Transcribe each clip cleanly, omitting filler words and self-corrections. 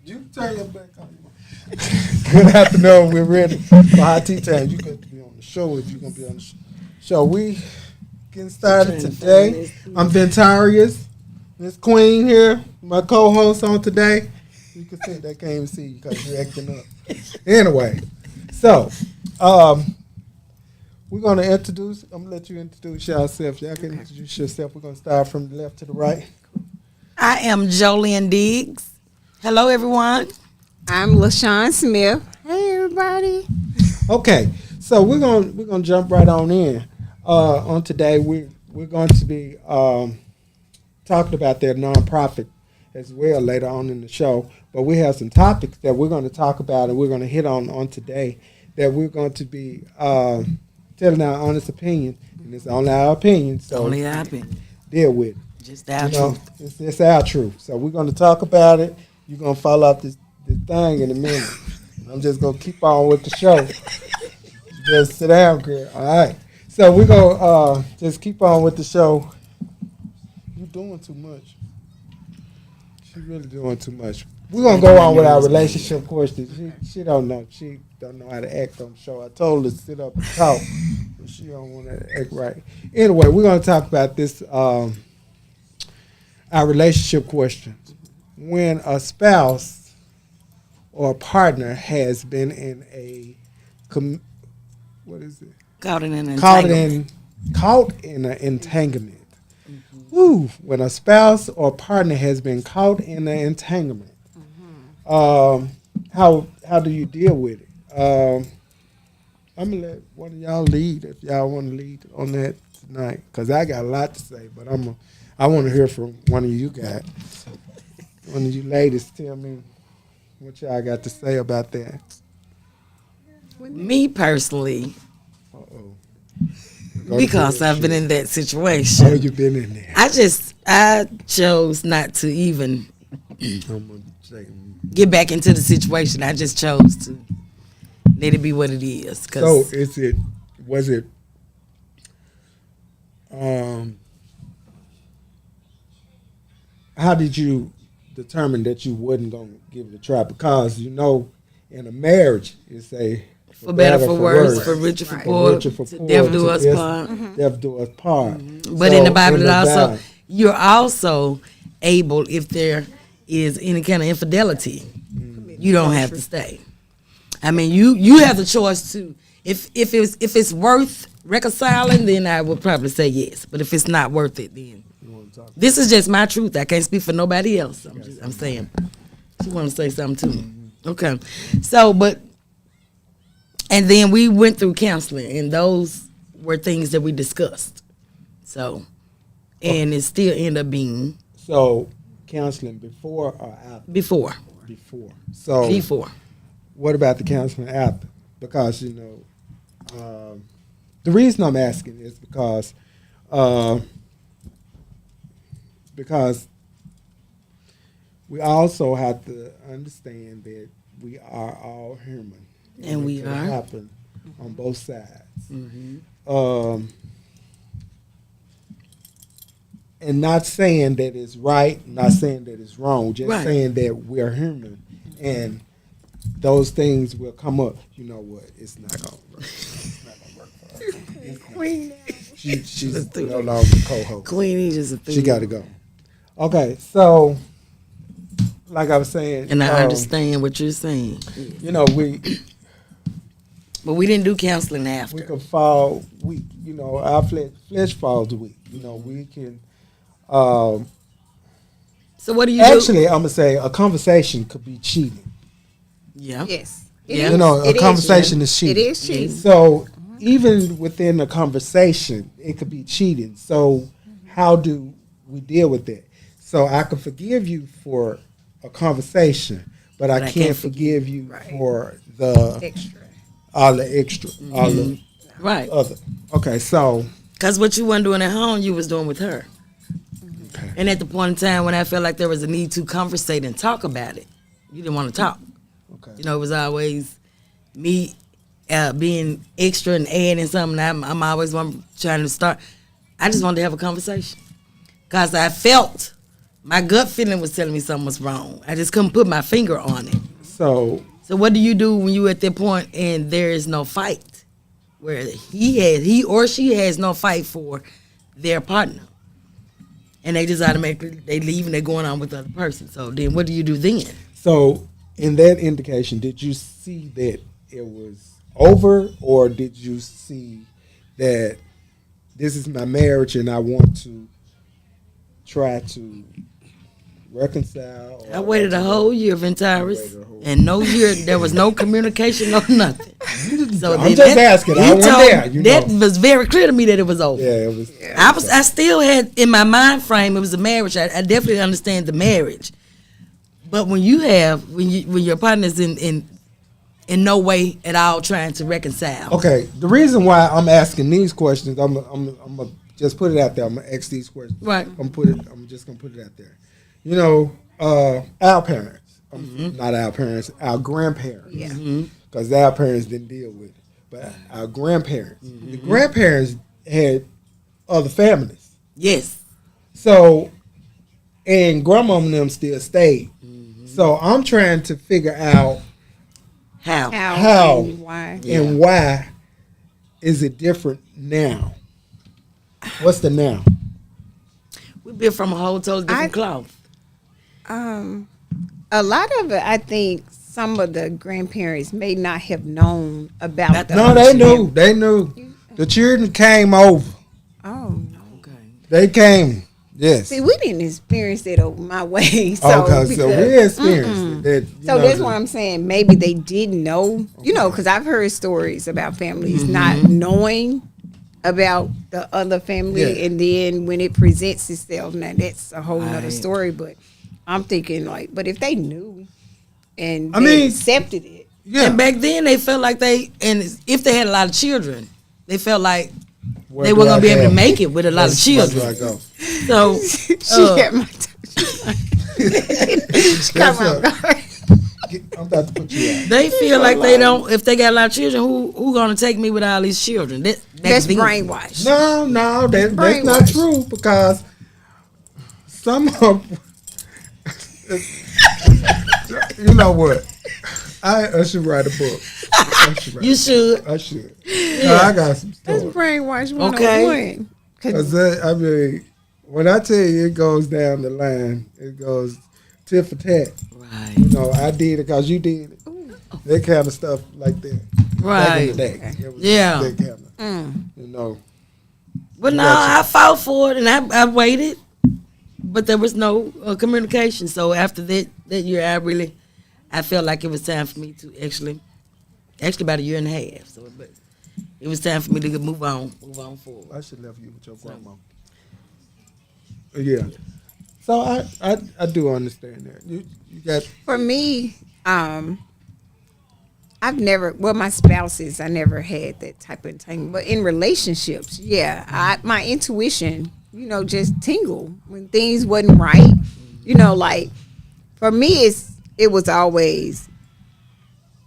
You turn your back on. Good afternoon. We're ready for hot tea time. You got to be on the show if you're gonna be on the show. We getting started today. I'm Ventarius. Miss Queen here, my co-host on today. You can see they can't even see you because you're acting up. Anyway, so we're gonna introduce. I'm gonna let you introduce yourself. Y'all can introduce yourself. We're gonna start from the left to the right. I am Jolene Diggs. Hello, everyone. I'm LaShawn Smith. Hey, everybody. Okay, so we're gonna jump right on in. On today, we're going to be talking about their nonprofit as well later on in the show. But we have some topics that we're going to talk about and we're going to hit on today that we're going to be telling our honest opinion, and it's only our opinion. So Only our opinion. Deal with it. Just our truth. It's our truth. So we're going to talk about it. You're going to follow up this thing in a minute. I'm just going to keep on with the show. Just sit down, girl. All right. So we're going to just keep on with the show. You're doing too much. She's really doing too much. We're going to go on with our relationship question. She don't know. She don't know how to act on the show. I told her to sit up and talk, but she don't want to act right. Anyway, we're going to talk about this, our relationship question. When a spouse or a partner has been in a, what is it? Caught in an entanglement. Caught in an entanglement. Mm-hmm. Woo! When a spouse or partner has been caught in an entanglement, how do you deal with it? I'm gonna let one of y'all lead if y'all want to lead on that tonight, cause I got a lot to say, but I want to hear from one of you guys. One of you ladies, tell me what y'all got to say about that. Me personally, Uh-oh. because I've been in that situation. Oh, you've been in there. I chose not to even get back into the situation. I just chose to let it be what it is. So was it how did you determine that you wasn't going to give it a try? Because, in a marriage, it's a for better, for worse, for richer, for poor, death do us part. Death do us part. But in the Bible, you're also able, if there is any kind of infidelity, you don't have to stay. I mean, you have the choice to. If it's worth reconciling, then I would probably say yes. But if it's not worth it, then this is just my truth. I can't speak for nobody else. I'm saying. She want to say something too. Okay. So, and then we went through counseling, and those were things that we discussed. So, and it still ended up being. So, counseling before or after? Before. So. Before. What about the counseling after? Because, the reason I'm asking is because we also have to understand that we are all human. And we are. Happen on both sides. Mm-hmm. And not saying that it's right, not saying that it's wrong, just saying that we're human. And those things will come up. You know what? It's not going to work. It's not going to work for us. Queen. She's no longer co-host. Queen is just a She got to go. Okay, so like I was saying. And I understand what you're saying. But we didn't do counseling after. We could fall weak. Our flesh falls weak. We can. So what do you Actually, I'm going to say a conversation could be cheating. Yeah. Yes. A conversation is cheating. It is cheating. So even within a conversation, it could be cheating. So how do we deal with that? So I can forgive you for a conversation, but I can't forgive you for the extra. All the extra. All the other. Okay, so. Because what you weren't doing at home, you was doing with her. Okay. And at the point in time when I felt like there was a need to conversate and talk about it, you didn't want to talk. Okay. It was always me being extra and adding something. I'm always one trying to start. I just wanted to have a conversation because I felt My gut feeling was telling me something was wrong. I just couldn't put my finger on it. So So what do you do when you at that point and there is no fight, where he or she has no fight for their partner, and they just automatically they leave and they're going on with the other person? So then what do you do then? So, in that indication, did you see that it was over, or did you see that this is my marriage and I want to try to reconcile? I waited a whole year, Ventaris, waited a whole and no year. There was no communication, no nothing. So I'm then just asking. I wasn't there. That was very clear to me that it was over. Yeah, it was. I still had in my mind frame it was a marriage. I definitely understand the marriage, but when your partner's in no way at all trying to reconcile. Okay, the reason why I'm asking these questions, I'm gonna just put it out there. I'm gonna ask these questions. Right. I'm just gonna put it out there. You know, our parents, not our parents, our grandparents. Yeah. Because our parents didn't deal with it, but our grandparents. The grandparents had other families. Yes. So, and grandmama and them still stayed. So I'm trying to figure out How? How? And why? and why is it different now? What's the now? We built from a whole totally different cloth. A lot of it, I think, some of the grandparents may not have known about. No, they knew. They knew. The children came over. Oh no. Okay. They came. Yes. See, we didn't experience it over my way. So, Okay, so we experienced it. That, So that's why I'm saying maybe they didn't know, you know, because I've heard stories about families not knowing about the other family, Yeah. and then when it presents itself, now that's a whole nother Right. story. But I'm thinking like, but if they knew and I they mean- accepted it, Yeah. And back then they felt like if they had a lot of children, they felt like Where they do weren't I gonna be able go? to make it with a lot of Where do children. I go? So she had my come Yes, on, sir. guys. I'm about to put you out. they feel like they don't. If they got a lot of children, who gonna take me with all these children? That's That's brainwashed. No, that's not Brainwash. true because some of you know what? I should write a book. You should. I should. No, I got some That's stories. brainwashed. Okay. 101. 'Cause 'Cause I mean, when I tell you it goes down the line, it goes tit for tat. Right. You know, I did it because you did it. That kind of stuff like that. Back in the Right. day. It was Yeah. that kind of, you know. But no, I fought for it and I waited, but there was no communication. So after that year, I felt like it was time for me to actually about a year and a half. So, but it was time for me to move on forward. I should have left you with your grandma. Yeah. So I do understand that. You got For me, I've never, well, my spouses, I never had that type of thing. But in relationships, yeah, my intuition, you know, just tingle when things wasn't right. You know, like for me, it was always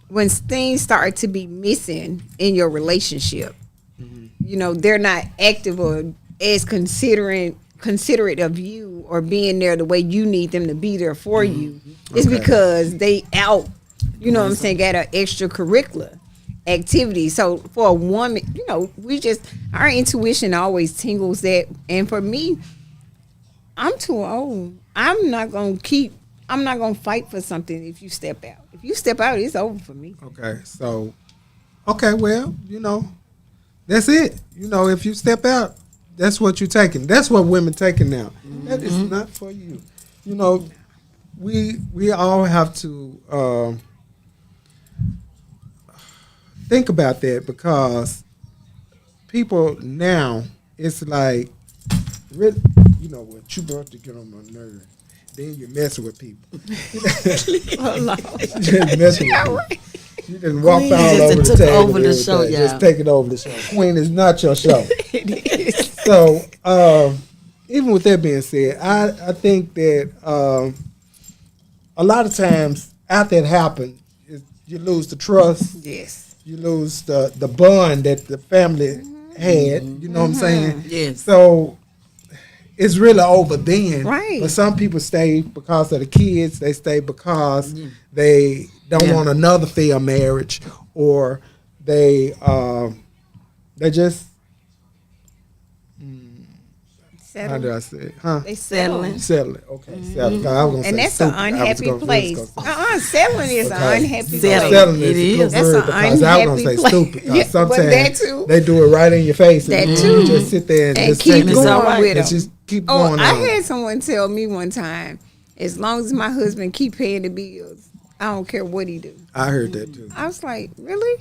when things start to be missing in your relationship. You know, they're not active or as considerate of you or being there the way you need them to be there for you. It's Okay. because they out, you know what I'm saying, got an extracurricular activity. So for a woman, you know, our intuition always tingles that. And for me, I'm too old. I'm not going to fight for something if you step out. If you step out, it's over for me. okay. So well, you know, that's it. You know, if you step out, that's what you're taking. That's what women taking now. That is not for you. You know, we all have to think about that because people now, it's like, really, you know what, you brought to get on my nerves. Then you're messing with people. Just messing with people. You didn't walk Queen all just over the took table. over and the show, everything. Just y'all. take it over the show. Queen is not your show. So, even with that being said, I think that a lot of times after it happened, you lose the trust. Yes. You lose the bond that the family had. You know what I'm saying? Yes. So it's really over then. Right. But some people stay because of the kids. They stay because they don't want another failed marriage, or they just how do I say it? Huh? They settling. Settling. Okay, settling. I was gonna And say that's an stupid. I was unhappy gonna- place. Settling is an Okay. unhappy Settling. place. Settling It is a is. good That's word an because I was gonna unhappy say place. stupid. Because Yeah, but sometimes that too. they do it right in your face. That and too. You just sit there and just keep take it. going alright. with And them. just keep Oh, going I on. had someone tell me one time, as long as my husband keep paying the bills, I don't care what he do. I heard that too. I was like, really?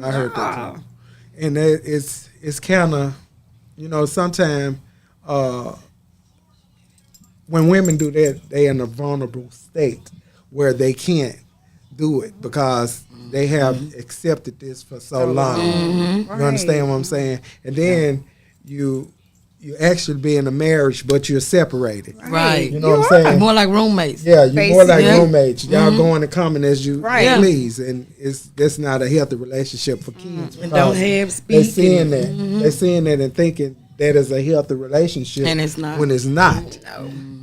I heard that Wow. too. And it's kind of, sometimes when women do that, they in a vulnerable state where they can't do it because they have accepted this for so long. You understand what I'm saying? And then you actually be in a marriage, but you're separated. Right. You know what I'm saying? More like roommates. Yeah, you're more like Basically. roommates. Y'all going and coming as you Right. please, and that's not a healthy relationship for kids. And don't because have They speak. seeing that. They seeing that and thinking that is a healthy relationship, And it's not. When it's not.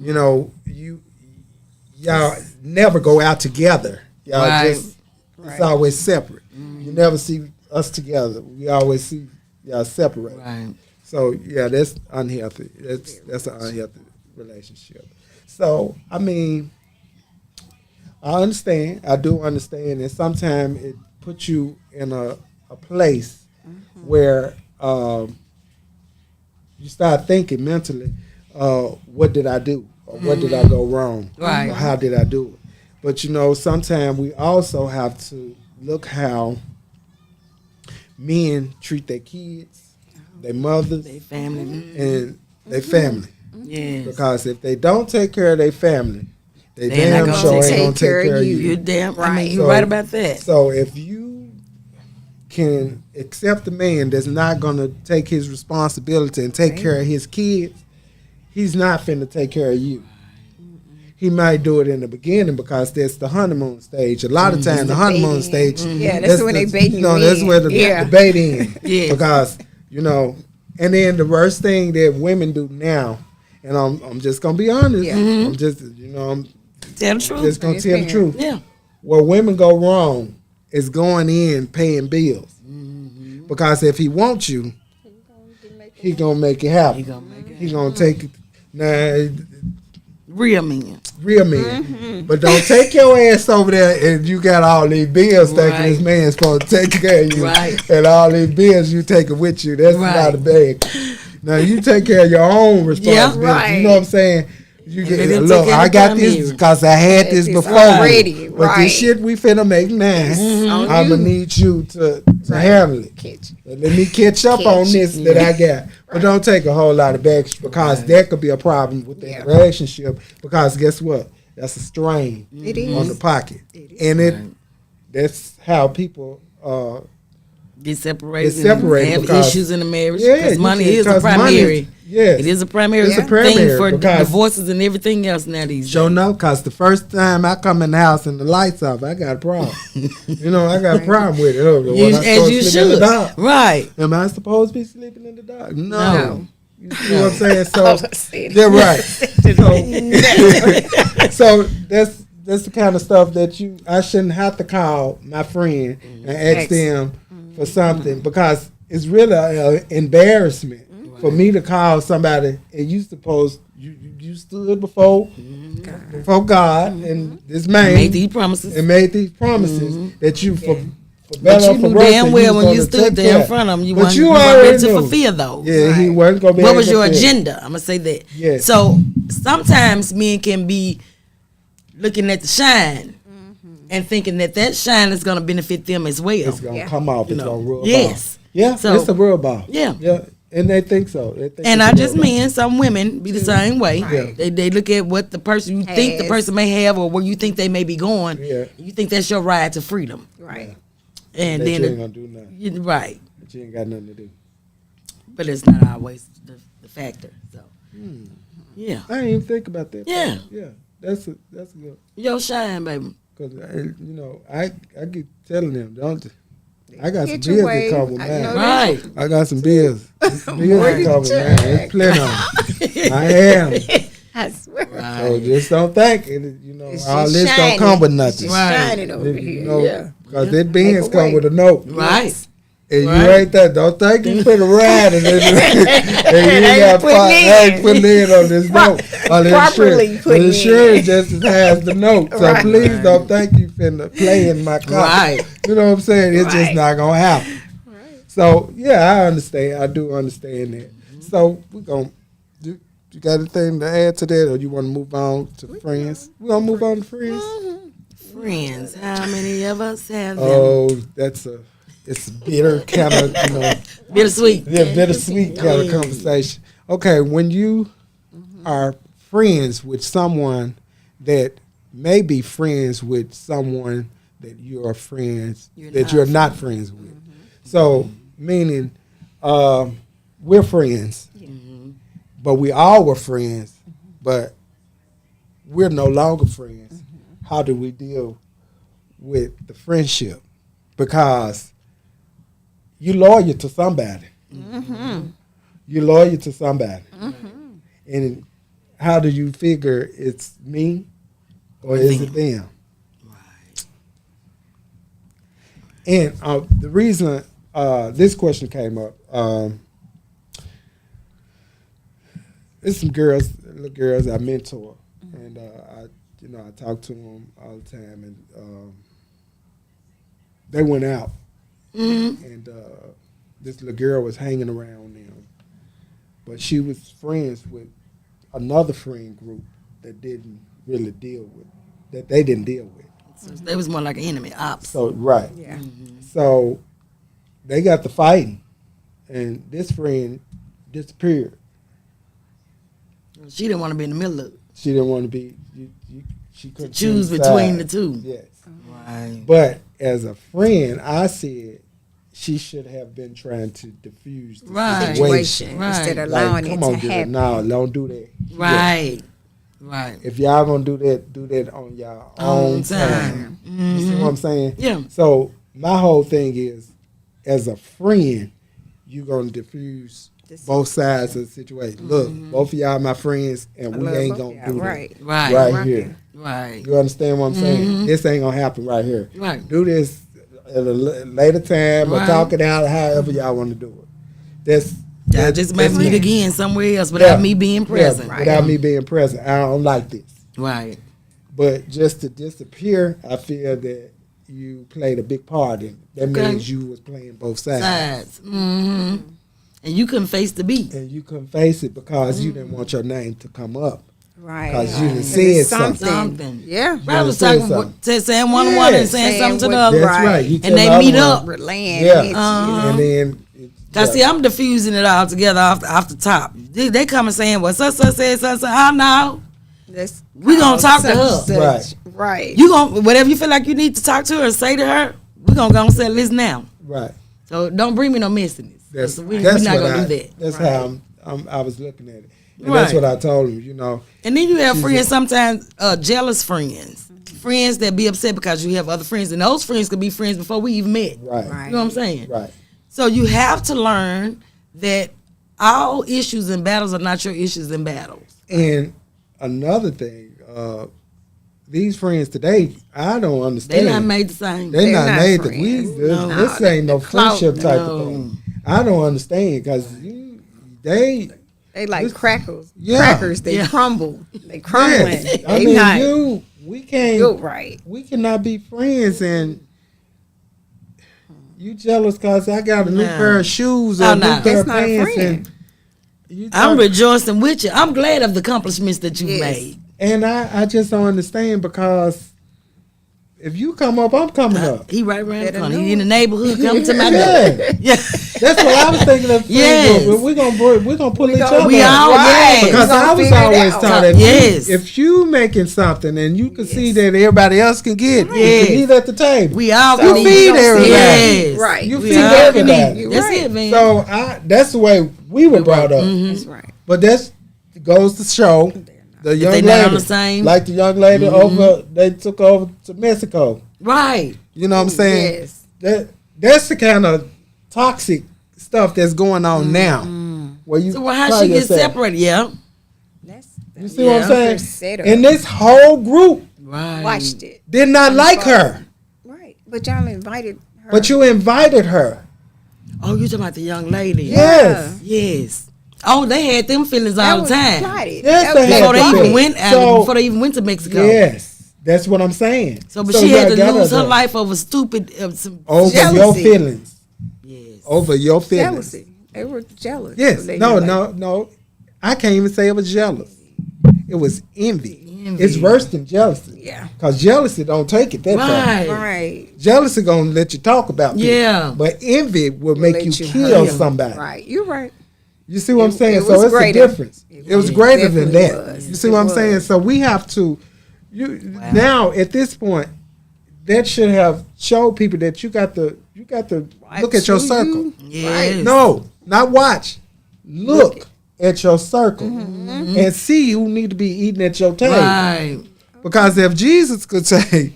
No. Y'all never go out together. Y'all Right. just it's always separate. You never see us together. We always see y'all separate. Right. So yeah, that's unhealthy. That's an unhealthy relationship. So I mean, I understand. I do understand, and sometimes it puts you in a place where you start thinking mentally, what did I do? Or what did I go wrong? Right. Or how did I do it? But sometimes we also have to look how men treat their kids, their mothers, They family. and their family. Yes. Because if they don't take care of their family, they They're not damn gonna sure ain't take gonna take care of care of you. you. You're damn. I mean, Right. you're So- right about that. So if you can accept a man that's not gonna take his responsibility and take care of his kids, he's not finna take care of you. He might do it in the beginning because that's the honeymoon stage. A lot of times the honeymoon baiting. stage, Yeah, that's when they bait you that's in. where the Yeah. bait in. Yes. Because and then the worst thing that women do now, and I'm just gonna be honest. Yeah. I'm just I'm Tell the truth. just gonna tell the Transparent. truth. Yeah. Where women go wrong is going in paying bills. Because if he wants you, he gonna make it happen. He gonna make it. He gonna take it. Now, Real men. real men. But don't take your ass over there and you got all these bills thinking Right. this man's supposed to take care of you. Right. And all these bills you taking with you. That's Right. not a bag. Now you take care of your own responsibility. right. You know what I'm saying? You let get him look, take care I of got the this primary. because I had this It's before. already, But right. this shit we finna make now. on I'ma you. need you to handle it. Catch. Let me catch up on this that I got. But don't take a whole lot of baggage because that could be a problem with the Yeah. relationship. Because guess what? That's a strain It on is. the pocket. It is. And that's how people Get separated. Get separated and have because- issues in the marriage. Yeah, Because you money can- is a 'cause money- primary. yes. It is a primary It's a thing primary for because- divorces and everything else now these Sure days. no, because the first time I come in the house and the lights off, I got a problem. I got a problem with it. Oh, You, was I as supposed you to sleep in should. the dark? Right. Am I supposed to be sleeping in the dark? No. No. You see what I'm saying? So Said they're right. So that's the kind of stuff that I shouldn't have to call my friend and ask them for something because it's really an embarrassment for me to call somebody and you stood before God and this man Make these promises. and made these promises that you for But better you or for knew worse, damn that well was when you gonna stood take there in care. front of him, you But weren't, you you weren't already ready to knew. fulfill those. Yeah, he Right. wasn't gonna be What able was to your fulfill. agenda? I'm gonna say that. Yes. So sometimes men can be looking at the shine and thinking that shine is gonna benefit them as well. It's gonna Yeah. come off. You It's know. gonna rub Yes. off. Yeah, So- it's a rub off. Yeah. Yeah, and they think so. They think And it's I a just rub off. mean some women be the same way. Right. They look at what the person you think the Has. person may have or where you think they may be going. Yeah. You think that's your ride to freedom. Right. And That then you ain't gonna do nothing. right. That you ain't got nothing to do. But it's not always the factor. So yeah. I didn't even think about that. Yeah. Yeah, that's good. Your shine, baby. Cause I keep telling them, don't. I got some Get your bills way. to cover, I man. know Right. I got some bills. Some bills to cover, man. There's plenty of them. I am. I swear. So just don't think it. You know, It's all just this shining. don't come with nothing. It's Right. shining over You here. know, Yeah. because that Benz Make a come way. with a note. Right. And Right. you ain't that. Don't think you finna ride and then and you got putting putting in on this Pro- note. On the properly insurance. putting The in. insurance just has the note. So Right. please don't think you finna play in my car. Right. You know what I'm saying? It's just Right. not gonna happen. So yeah, I understand. I do understand that. So we gonna. You got anything to add to that, or you want to move on to friends? We gonna move on to friends. Friends, how many of us have them? Oh, it's a bitter kind of, Bittersweet. bittersweet kind of conversation. Okay, when you are friends with someone that may be friends with someone that you are friends you're not friends with. So meaning, we're friends, but we all were friends, but we're no longer friends. How do we deal with the friendship? Because you loyal to somebody. You're loyal to somebody. And how do you figure it's me or is it them? Right. And the reason this question came up, there's some little girls I mentor, and I talk to them all the time, and they went out, and this little girl was hanging around them, but she was friends with another friend group that didn't really that they didn't deal with. So they was more like an enemy, ops. So right, Yeah. so they got to fighting, and this friend disappeared. She didn't want to be in the middle of it. She didn't want to be. She couldn't Choose sides. between the two. Yes, Right. but as a friend, I said she should have been trying to diffuse the Right. Situation Right. instead of Like, allowing come it on, to girl, happen. no, don't do that. Right. Right. If y'all gonna do that on y'all own time. You see what I'm saying? Yeah. So my whole thing is, as a friend, you gonna diffuse both sides of the situation. Look, both of y'all my friends, and we ain't gonna do that Right. Right. right here. Right. You understand what I'm saying? This ain't gonna happen right here. Right. Do this at a later time or Right. talk it out however y'all want to do it. Y'all just might that's meet me. again somewhere else without Yeah. me being present. Yeah, without me being present. I don't like this. Right. But just to disappear, I feel that you played a big part in it. That Okay. means you was playing both sides. Sides. Mm-hmm. And you couldn't face the beat. And you couldn't face it because you didn't want your name to come up. Right. 'Cause you done Because said it's something. Yeah. I was said talking something. saying one to one and Yes. saying Saying something to the what- other. That's Right. right. You And tell they the meet other up. one. Relaying. Yeah. It's, And then. Cause see, I'm diffusing it all together off the top. They come and saying, "Well, such said, such. I know. That's We gonna talk to such- her. Right. such- Right. You gonna whatever you feel like you need to talk to her and say to her. We gonna go and settle this now. Right. So don't bring me no messiness. That's, We're that's not what gonna do that. That's Right. how I was looking at it. And that's Right. what I told him, you know. And then you have She's friends a- sometimes, jealous friends. Friends that be upset because you have other friends, and those friends could be friends before we even met. Right. Right. You know what I'm saying? Right. So you have to learn that all issues and battles are not your issues and battles. And another thing, these friends today, I don't understand. They not made the same. They're not not made the friends. this ain't no clout, friendship type no. of thing. I don't understand because they They like This- crackers. Yeah. Crackers. They Yeah. crumble. They crumbling. yes. They I mean not we can't built right. we cannot be friends and you jealous because I got a new Nah. pair of shoes or Oh, a new nah. pair of That's not a pants friend. and you I'm talk- rejoicing with you. I'm glad of the accomplishments that you've Yes. made. and I just don't understand because if you come up, I'm coming up. He right around the Better corner. know He in the it. neighborhood coming to my door. Yeah. Yeah. That's what I was thinking of. Yes. But we're gonna pull each other. We up. all, yes. Because We gonna I was figure it always out. taught that Yes. if you making something and you can see that everybody else can get, Yes. you eat at the table. We all You can feed eat. everybody. Yes. Right. You We feed all can everybody. eat. That's Right. it, man. So that's the way we were brought up. That's right. But that goes to show the young they not on lady, the same- like the young lady over, they took over to Mexico. Right. You know what I'm saying? Yes. That's the kind of toxic stuff that's going on now. Where you So well, how call she get yourself- separated? Yeah. You see what I'm Yeah. saying? Set up. And this whole group Right. Watched it. did not like her, Right. But y'all invited her. but you invited her. Oh, you talking about the young lady? Yes. Yes. Oh, they had them feelings That all the was time. plotted. Yes, That they was had Before the they even feelings. went So- before they even went to Mexico. Yes, that's what I'm saying. So, but she you had to got lose her there. life over stupid. Some, over your Jealousy. feelings. yes. Over your feelings. jealousy. They were jealous. Yes. So they No, didn't like- no. I can't even say it was jealous. It was envy. Envy. It's worse than jealousy. Yeah. Cause jealousy don't take it that far. Right. Right. Jealousy gonna let you talk about people. Yeah. But envy will make Let you you kill hurt. somebody. Right. You're right. You see what I'm It- saying? it So was it's greater. a difference. It was greater than definitely that. was. You see It what I'm was. saying? So we have to now at this point, that should have showed people that you got to look at your Watch who circle. you- Yes. No, not watch. Look at your circle and see who need to be eating at your table. Right. Because if Jesus could say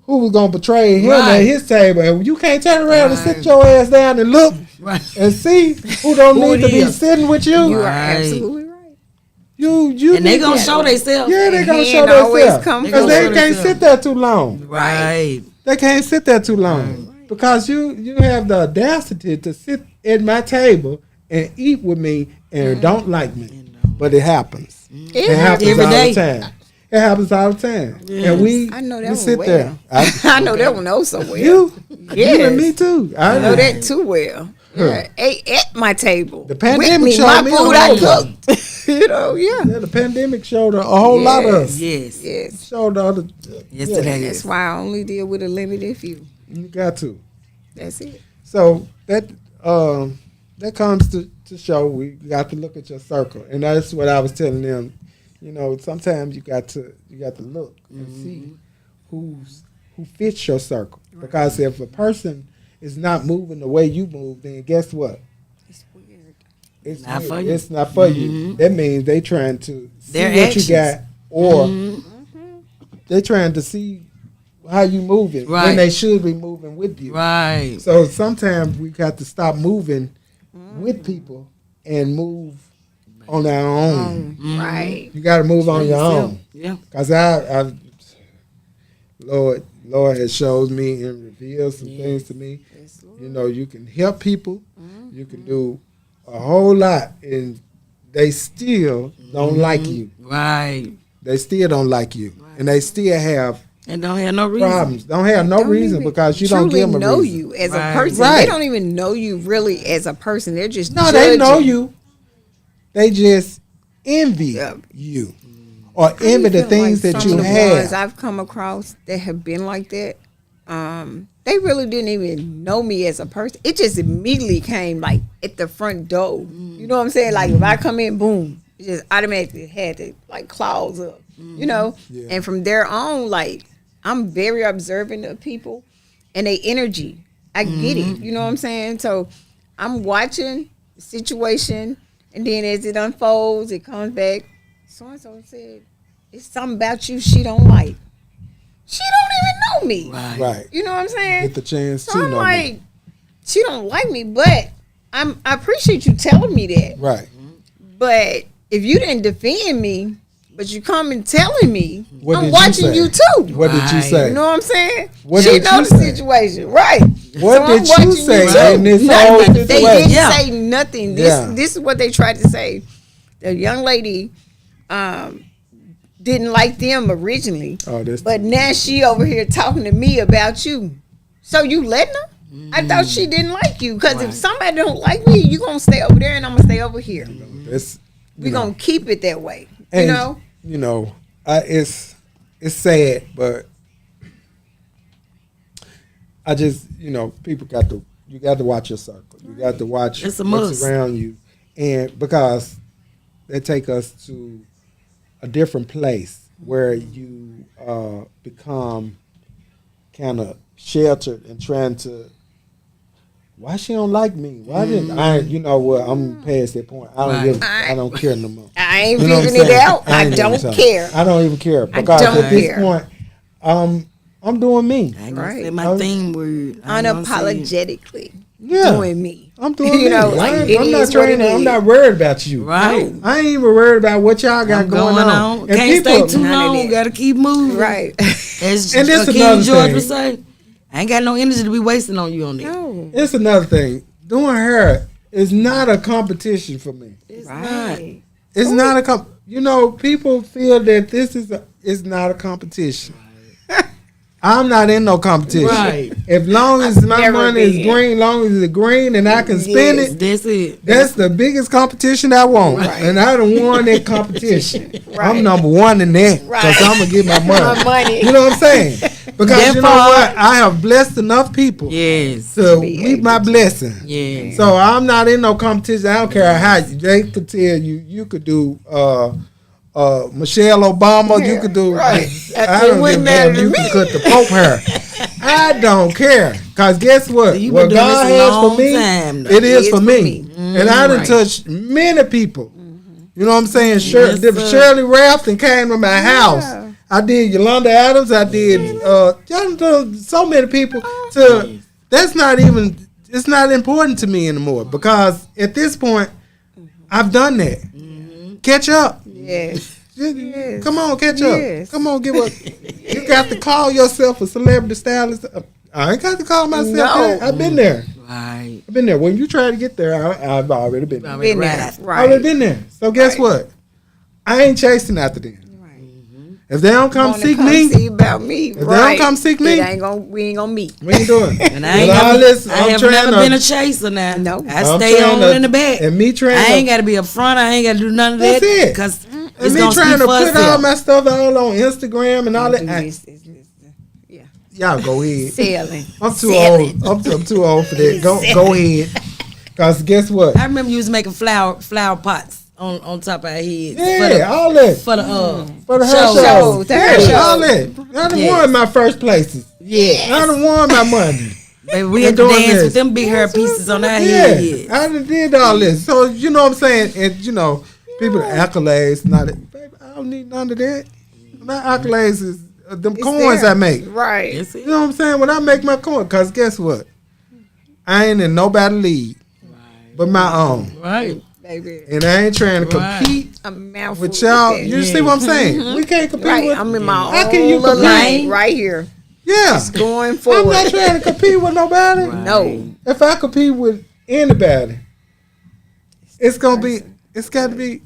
who was gonna betray him Right. at his table, and you can't turn around and Right. sit your ass down and look Right. and see who don't Who need it to be is. sitting with You you. are Right. absolutely right. You And they need gonna to- show themselves. Yeah, they gonna Hand show always themselves come because they first. can't sit there too long. Right. They can't sit there too long because you have the audacity to sit at my table and eat with me and don't like me, but it happens. It happens Every all day. the time. It happens all the time, and we I know that we one sit well. there. I know that one oh so well. You Yes. and me too. I know that too well. Yeah. Ate at my table. The pandemic with me, showed my me food a I whole lot. cooked. You know, yeah. Yeah, the pandemic showed a whole lot of us. Yes. Yes. Showed the other. Yesterday. That's why I only deal with a limited few. You got to. That's it. So that comes to show we got to look at your circle, and that's what I was telling them. You know, sometimes you got to look and see who fits your circle, because if a person is not moving the way you move, then guess what? It's weird. It's Not weird. for you. It's not for you. That means they trying to see Their what actions. you got, or they trying to see how you moving Right. when they should be moving with you. Right. So sometimes we got to stop moving with people and move on our own. Right. You got to move on your own. Yeah. Cause Lord has showed me and revealed some things to me. Yes, Lord. You know, you can help people. You can do a whole lot, and they still don't like you. Right. They still don't like you, and they still have And don't have no reason. problems. Don't have no Don't reason even because you don't truly give them a know reason. you as Right. a person. Right. They don't even know you really as a person. They're just No, they know judging. you. They just envy Yeah. you or I envy the feel things like that some you of the ones have. I've come across that have been like that. They really didn't even know me as a person. It just immediately came like at the front door. You know what I'm saying? Like if I come in, boom, it just automatically had to like claws up. You know, Yeah. and from there on, like I'm very observant of people and their energy. I get it. You know what I'm saying? So I'm watching the situation, and then as it unfolds, it comes back. So and so said, "It's something about you she don't like." She don't even know me. Right. Right. You know what I'm saying? Get the chance So to I'm know like, me. she don't like me, but I appreciate you telling me that. Right. But if you didn't defend me, but you come and telling me, What I'm did you watching say? you too. What did you Right. say? You know what I'm saying? What she did know you the say? situation, right? What So I'm did you watching say too. in this Nothing. whole They situation? didn't Yeah. say nothing. Yeah. This is what they tried to say. The young lady didn't like them originally, Oh, this. but now she over here talking to me about you. So you letting her? I thought she didn't like you, because if Right. somebody don't like me, you gonna stay over there and I'm gonna stay over here. It's, We gonna keep it that way. You and, know? You know, it's sad, but I just, you know, people you got to watch your circle. You got to watch It's a what's must. around you, and because they take us to a different place where you become kind of sheltered and trying to. Why she don't like me? Why didn't I? You know what? I'm past that point. I don't Right. give. I don't care no more. I ain't You know what I'm figuring it saying? out. I ain't don't even saying. care. I don't even care because don't at this care. point, I'm doing me. I ain't gonna Right. say my theme word. I ain't gonna say it. Unapologetically Yeah. doing me. I'm doing You me. know, like, I'm it not is what trying. it I'm is. not worried about you. Right. I ain't even worried about what y'all got I'm going on. And Can't people, stay too None of long. that. Gotta keep moving. Right. As And this King another George thing. would say, I ain't got no energy to be wasting on you on that. No. It's another thing. Doing hair is not a competition for me. It's Right. It's not a You know, people feel that this is it's not a competition. I'm not in no competition. Right. If long as my never money is been. green, long as it's green and I can spend Yes. it, That's it. that's the biggest competition I want. Right. And I done won that competition. Right. I'm number one in that because Right. I'm going to get my money. My money. You know what I'm saying? Because That you know part. what? I have blessed enough people Yes. to Be reap my able to. blessing. Yes. So I'm not in no competition. I don't care how they could tell you could do Michelle Obama. You could do. Right. I It don't wouldn't give a damn. matter to You me. could cut the Pope hair. I don't care. Cause guess what? You What been doing God this a has long for me, time, though. it is It for is me. for And I done Right. touched many people. You know what I'm saying? Yes, sir. Shirley Rafton came to my house. I did Yolanda Adams. I did y'all done so many people. That's not even. It's not important to me anymore because at this point, I've done that. Catch up. Yes. Yes. Come on, catch Yes. up. Come on, give up. You got to call yourself a celebrity stylist. I ain't got to call myself No. that. I've been there. Right. I've been there. When you try to get there, I've already been there. Already Been there. right. I've Right. already been there. So guess Right. what? I ain't chasing after them. If they don't come Wanna seek come me, see about me. they don't come seek me, we ain't gonna meet. we ain't doing it. And I ain't But all never, this, I I'm have trying never to- been a chaser now. No. I I'm stay trying on to- in the back. and me trying I to- ain't got to be up front. I ain't got to do none of That's that. it. Because And it's me going to trying speak to for put all itself. my stuff all on Instagram and all that. Yeah. Y'all go ahead. Selling. I'm too old. I'm too old for that. Go ahead. Cause guess what? I remember you was making flower pots on top of our heads. Yeah, all that For the for the hair show. show. The hair Yeah, show. all that. I done Yes. won my first places. yeah. I done won my money. Baby, we You're had to doing dance this. with them big hair pieces on our Yeah, head. I done did all this. So you know what I'm saying? And you know, people accolades, not that. Baby, I don't need none of that. My accolades is them It's coins there. I make. Right. Yes, You know what I'm saying? When I make my coin, cause guess what? I ain't in nobody league but my own, Right. Baby. and I ain't trying to Right. compete A mouthful with y'all. that. You see what I'm saying? We can't compete Right. with. I'm in my How own can you little compete? lane right here. Yeah, Going I'm forward. not trying to compete with nobody. No. If I compete with anybody, it's gonna be. It's got to be.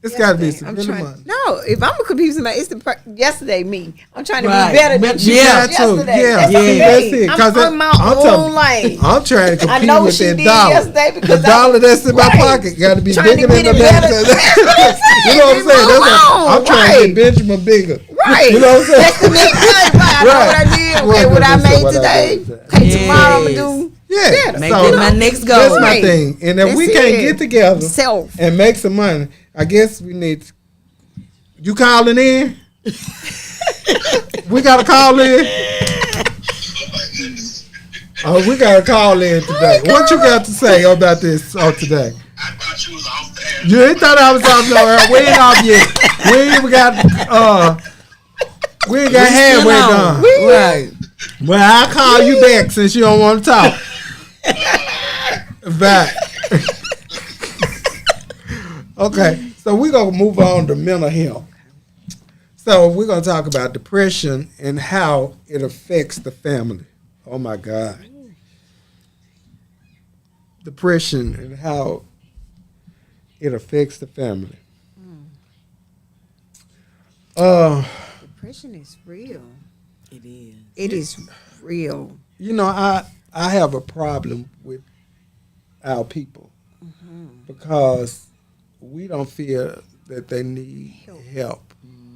It's got to be some I'm good trying. money. No, if I'm gonna compete with somebody, it's yesterday me. I'm trying to Right. be better than But you. yeah. Got to. Yesterday. Yeah, That's, Yeah. See, me. that's it. I'm 'Cause on my I'm own talking- lane. I'm trying to I compete know with she that did dollar. yesterday The because dollar that's in my Right. pocket got to be Trying to bigger than get the it better. bank. You know what I'm saying? That's what, I'm trying to Right. get Benjamin bigger. Right. You know what I'm saying? That's the next thing. I know what I did. Okay, what I made today. Okay, tomorrow I'm gonna do Yeah. better. Make So, it my next goal. that's my Right. thing. And if we That's can't it. get together self. and make some money, I guess we need to, you calling in? We got to call in? Oh, we got to call in today. What you got to say about this today? I thought you was off the air. You ain't thought I was off nowhere. We ain't off yet. We ain't even got we ain't got halfway done. Right. Well, I'll call you back since you don't want to talk. Back. Okay, so we're gonna move on to mental health. So we're gonna talk about depression and how it affects the family. Oh my God. Depression and how it affects the family. Depression is real. It is. It is real. You know, I have a problem with our people because we don't feel that they need help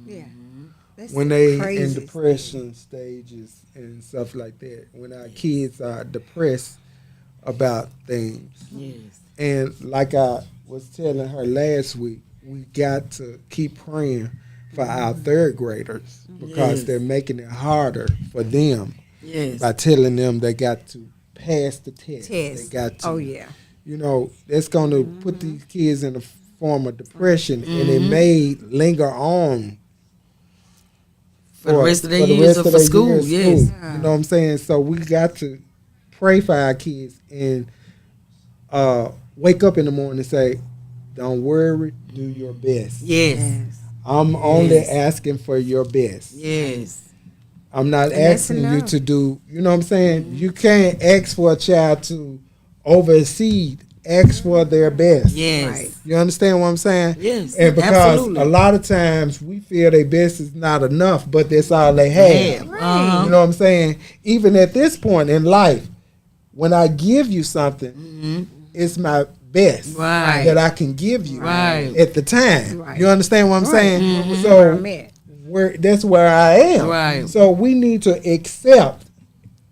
Yeah. That's when the they in craziest depression stages and stuff like that. When our kids are depressed about things, Yes. and like I was telling her last week, we got to keep praying for our third graders because Yes. they're making it harder for them Yes. by telling them they got to pass the test. Test. They got to, Oh yeah. you know, that's going to put these kids in a form of depression, and it may linger on For the rest of their years or for school, yes. You know what I'm saying? So we got to pray for our kids and wake up in the morning and say, don't worry, do your best. Yes. I'm only asking for your best. Yes. I'm not that's asking you enough. to do, you know what I'm saying? You can't ask for a child to overexceed. Ask for their best. Yes. Right. You understand what I'm saying? Yes, And because absolutely. a lot of times we feel their best is not enough, but that's all they have. Yeah. Right. You know what I'm saying? Even at this point in life, when I give you something, it's my best Mm-hmm. Right. that I can give you Right. at the time. Right. You understand what I'm Right. saying? Where So I'm at. that's where I am. Right. So we need to accept,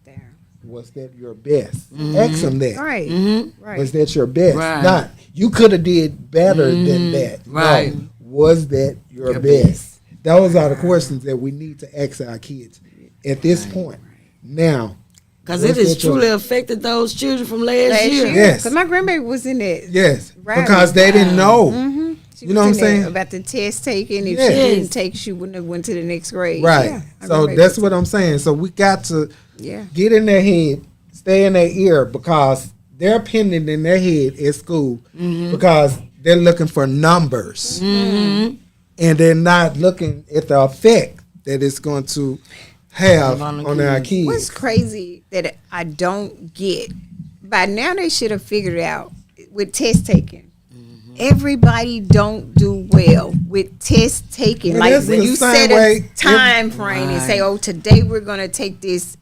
There. was that your best? Ask them that. Right. Mm-hmm. Right. Was that your best? Right. Not, you could have did better than that. No. Right. Was that your Your best? best. Those are the questions that we need to ask our kids at this point. Now, Because was it has that your- truly affected those children from last Last year. year. Yes. Because my grandbaby was in it. yes, Right. because they didn't know. Mm-hmm. She You know was what I'm in there saying? about the test taking. If Yes. she didn't take, she wouldn't have went to the next grade. Right. Yeah, I So remember that's it. what I'm saying. So we got to Yeah. get in their head, stay in their ear, because they're pending in their head at school because they're looking for numbers. And they're not looking at the effect that it's going to have On the on our kids. What's crazy that I don't get, by now they should have figured it out with test taking. Everybody don't do well with test taking. Well, Like that's when the you same set way a time frame and say, "Oh, today we're gonna take this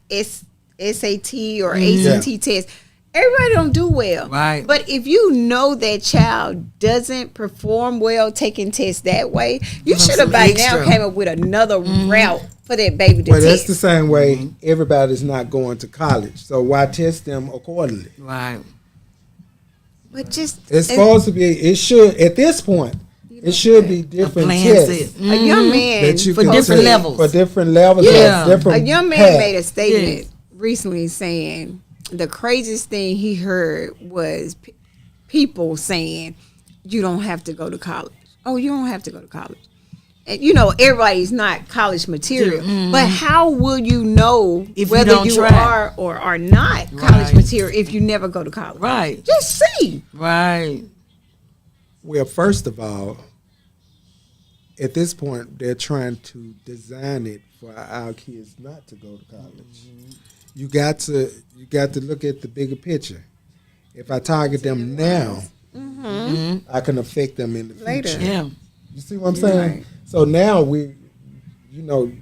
SAT or ACT test." Everybody don't do well. Right. But if you know that child doesn't perform well taking tests that way, you them should some have by now extra. came up with another route for that baby to Well, that's test. the same way everybody's not going to college. So why test them accordingly? Right. But just It's supposed to be, it should, at this point, it should be different Plan tests. set. a young man That you For can different take levels. For different levels. Yeah. or different a young man paths. made a statement Yes. recently saying the craziest thing he heard was people saying you don't have to go to college. Oh, you don't have to go to college. And you know everybody's not college material, but how will you know If you whether don't you try. are or are not college Right. material if you never go to college? Right. Just see. Right. Well, first of all, at this point, they're trying to design it for our kids not to go to college. You got to look at the bigger picture. If I target them now, I can affect them in the future. Later. Yeah. You see what I'm saying? Right. So now we're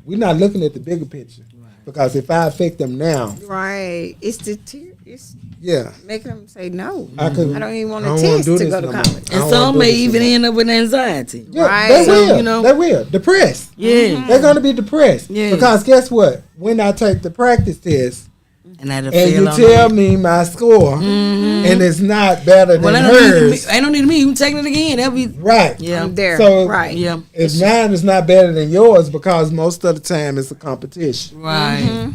not looking at the bigger picture. Because if I affect them now, Right. It's yeah, making them say no. I could. I don't even want I to don't wanna test do to this go to no more. college. I And don't some wanna do may this no even more. end up with anxiety. Yeah, Right. they So, will. you know- They will. Depressed. Yeah. They're going to be depressed. Yes. Because guess what? When I take the practice test And that'll and fail you on tell them. me my score and it's not better than Well, ain't no need to hers, me. Ain't no need to me. You taking it again. That'll be. right? Yeah. I'm there. So, right. Yeah. If mine is not better than yours, because most of the time it's a competition. Right.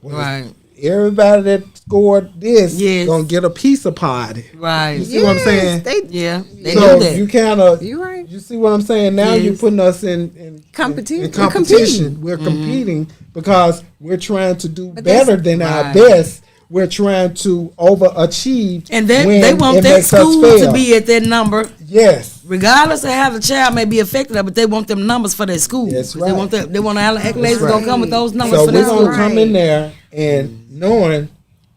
Right. Everybody that scored this Yes. gonna get a piece of pie. Right. You see what I'm saying? They, Yeah. They So do that. you kind of, You right. you see what I'm saying? Now Yes. you're putting us in Competition. in We're competition. competing. We're competing because we're trying to do But that's- better than our Right. best. We're trying to overachieve, And they when want it that makes us school to fail. be at that number, Yes, regardless of how the child may be affected, but they want them numbers for their school. That's 'Cause right. They want all the accolades That's gonna right. come with those numbers so for we're their gonna school. come Right. in there and knowing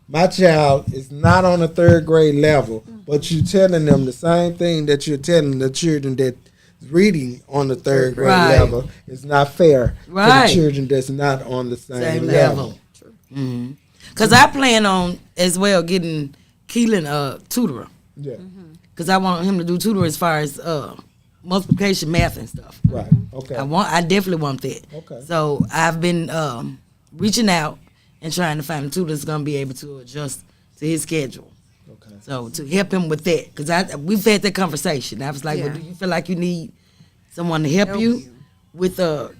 my child is not on a third grade level, but you telling them the same thing that you're telling the children that reading on the third grade Right. level is not fair Right. to the children that's not on the same, Same level. level. Cause I plan on as well getting Keelan a tutorer. Yeah, Cause I want him to do tutor as far as multiplication, math, and stuff. right. Okay. I definitely want that. Okay. So I've been reaching out and trying to find a tutor that's gonna be able to adjust to his schedule. Okay. So to help him with that, because we've had that conversation. I was like, Yeah. well, do you feel like you need someone to help you with the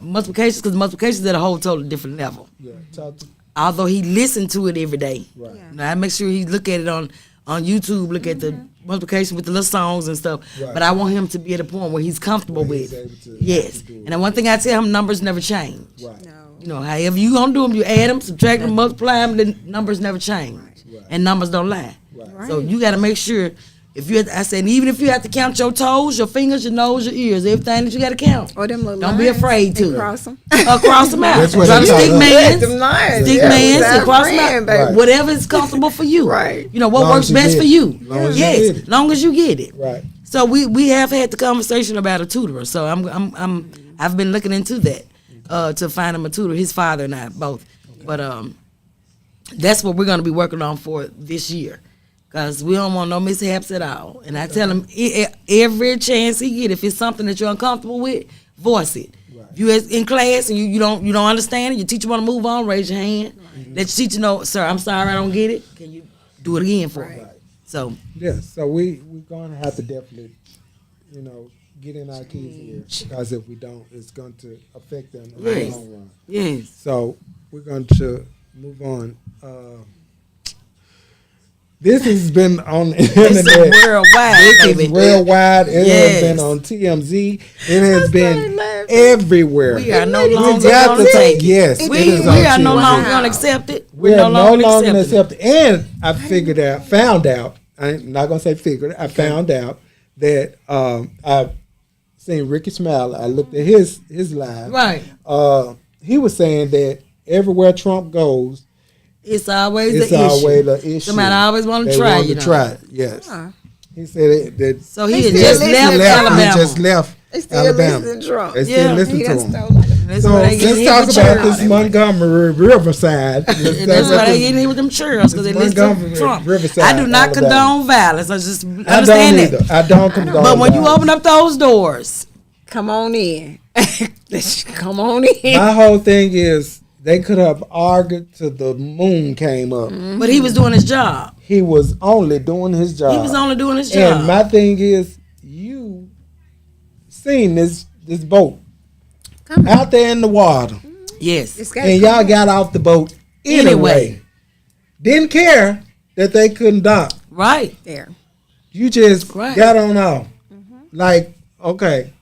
multiplications? Because multiplications at a whole totally different level. Yeah. Talk to, Although he listened to it every day. right. Yeah. Now I make sure he look at it on on YouTube, look at the multiplication with the little songs and stuff. Right. But I want him to be at a point where he's comfortable Where with he's it. able to Yes. do it. And then one thing I tell him, numbers never change. Right. No. You know, however you gonna do them, you add them, subtract them, multiply them, the numbers never change. Right. And numbers don't lie. Right. So you got to make sure, if you, I said, even if you have to count your toes, your fingers, your nose, your ears, everything that you got to count. Or them little Don't be lines afraid to. and cross them. Cross them out. That's what Try to they call stick us. mans, Them lines. stick Yeah, mans, that's and cross them friend, out. baby. Right. Whatever is comfortable for you. Right. You know what Long works as you best get for it. you. Long as you Yes, get it. long as you get it. Right. So we have had the conversation about a tutor. So I've been looking into that to find him a tutor. His father and I both. But that's what we're going to be working on for this year, because we don't want no mishaps at all. And I tell him every chance he get, if it's something that you're uncomfortable with, voice it. Right. If you in class and you don't understand it, your teacher want to move on, raise your hand. Let your teacher know, sir, I'm sorry, I don't get it. Can you do it again for me? Right. So Yeah, so we're going to have to definitely, get in our kids' ears, because if we don't, it's going to affect them in the Yes. long run. yes. So we're going to move on. This has been on the It's internet. worldwide, This baby. is worldwide. It Yes. has been on TMZ. It has been laughing. everywhere. We are no You longer got going to to take it. Yes, We it is are on no TMZ. longer going to accept it. We are no longer accepting it. accept it. And I found out, I'm not going to say figured, I found out that I've seen Ricky Smiley. I looked at his live. Right. He was saying that everywhere Trump goes, It's always it's the issue. always the issue. Somebody always want to They try, want you to know. try it, yes. Huh. He said that So he They had still just listen left to Alabama. He just left They still Alabama. listen to Trump. They still Yeah. listen He to done him. stole all of That's So why they get let's hit talk with about churls. this Montgomery Riverside. That's why they get hit with them churls, because they It's listen Montgomery, to Trump. Riverside, I do not Alabama. condone violence. I just I understand don't that. either. I don't condone But when you violence. open up those doors, Come on in. Come on in. My whole thing is they could have argued till the moon came up. but he was doing his job. He was only doing his job. He was only doing his job. And my thing is, you seen this boat Come on. out there in the water, yes. This guy and y'all got off the boat anyway. Didn't care that they couldn't dock. Right. there. You just Right. got on off. Like, okay.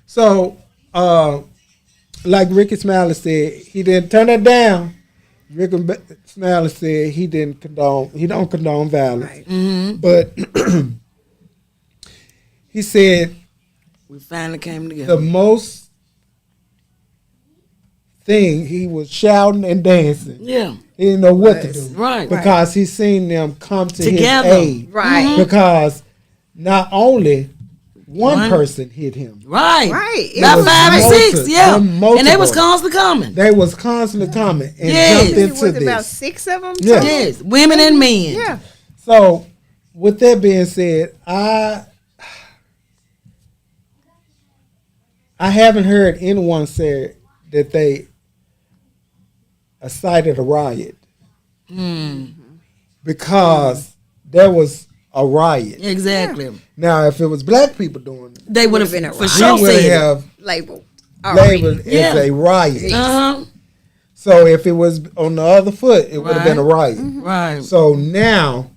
So, like Ricky Smiley said, he didn't turn it down. Ricky Smiley said he don't condone violence. Right. Mm-hmm. But he said We finally came together. the most thing, he was shouting and dancing. Yeah. He didn't know what to do. Right. Because he seen them come to Together. his aid. Right. Because not only one One. person hit him, Right. Right. It About was 5 and 6, multiple- yeah. multiple. And they was constantly coming. they was constantly coming and Yes. jumped It into was about this. 6 of them. Yeah. Yes. Women and men. Yeah. So, with that being said, I haven't heard anyone say that they incited a riot because there was a riot. Exactly. Now, if it was black people doing it, They would have been a for riot. sure we would said it. have Labeled. labeled as Yeah. a riot. Uh-huh. So if it was on the other foot, it would have been a riot. Right. So now,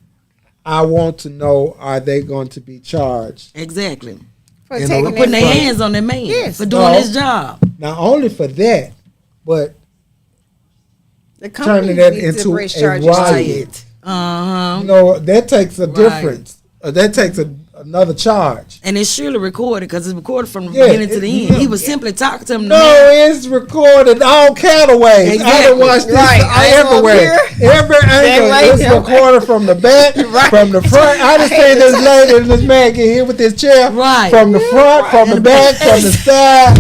I want to know: are they going to be charged? Exactly. For And taking we're Putting that their Right. hands on their man Yes. for doing No. his job. Not only for that, but the company turning that needs to into press a charges riot. too. Uh-huh. you know, that takes a Right. difference. That takes another charge. And it's surely recorded, because it's recorded from the Yeah, beginning to the it- end. He was simply talking to him. No, it's recorded all kind of ways. I Exactly. done watched this Right. Angle up everywhere. Every angle way, is yeah. recorded from the back, from the front. I just seen this lady and this man get hit with this chair. Right. From the front, from the back, from the side,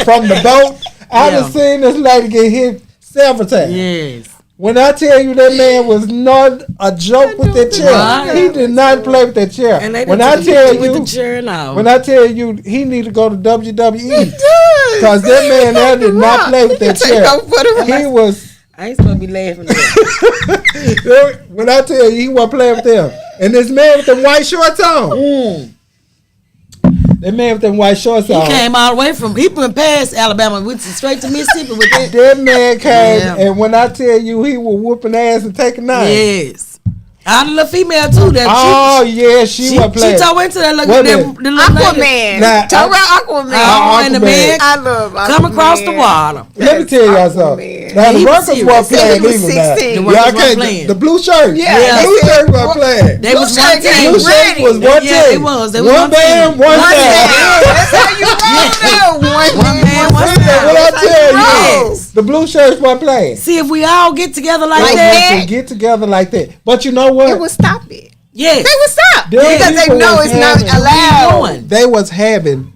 from the boat. I Yeah. just seen this lady get hit several times. Yes. When I tell you that man was not a joke with that chair, Right. he did not play with that chair. And they When done I took tell him with you, the chair and all. when I tell you, he need to go to WWE It does. because that man there did not play with that Take chair. over for the He was. I ain't supposed to be laughing at that. When I tell you, he wasn't playing with them. And this man with them white shorts on. That man with them white shorts He on. came all the way from, he went past Alabama, went straight to Mississippi with that. That man came, Yeah. and when I tell you, he was whooping ass and taking knives. Yes. All the little female too. That Oh yeah, she was playing. She told into that look What that is- the little lady. Aquaman. Nah, Talk about Aquaman. And the Aquaman. man I love Aquaman. come across the water. Let me tell y'all something. Aquaman. Now the He was workers serious. weren't He playing was either. 16. Now. The workers Y'all weren't can't. playing. The blue shirts. Yeah, the they blue said- shirts weren't playing. They was Blue one shirt getting team. Blue shirts ready. was one Yeah, they team. was. They was One one team. band, one One sound. man. That's how you roll now. One man, one one sound. What I That's how tell you, roll. the blue shirts weren't playing. See if we all get together like Like that. that. To get together like that. But you know what? It would stop it. Yes. They would stop Them because they people know was it's not having- allowed. Doing. They was having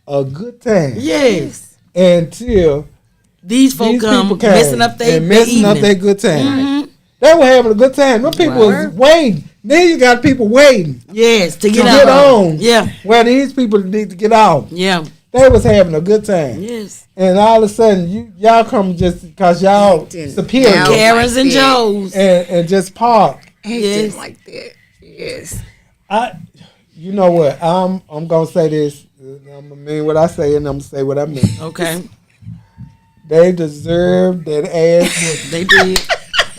a good time Yes. until These folk these come people came messing up their and messing up evening. their good time. They were having a good time. Them people was waiting. Then you got people waiting Yes, to to get get out. on. Yeah. Where these people need to get off. Yeah. They was having a good time. Yes. And all of a sudden, y'all come just because y'all Didn't- superior Now- Karens and like that. Joes. and just park. Acting Yes. like that. Yes. You know what? I'm gonna say this. I'm gonna mean what I say, and I'm gonna say what I mean. Okay. They deserve that ass whooping. They did.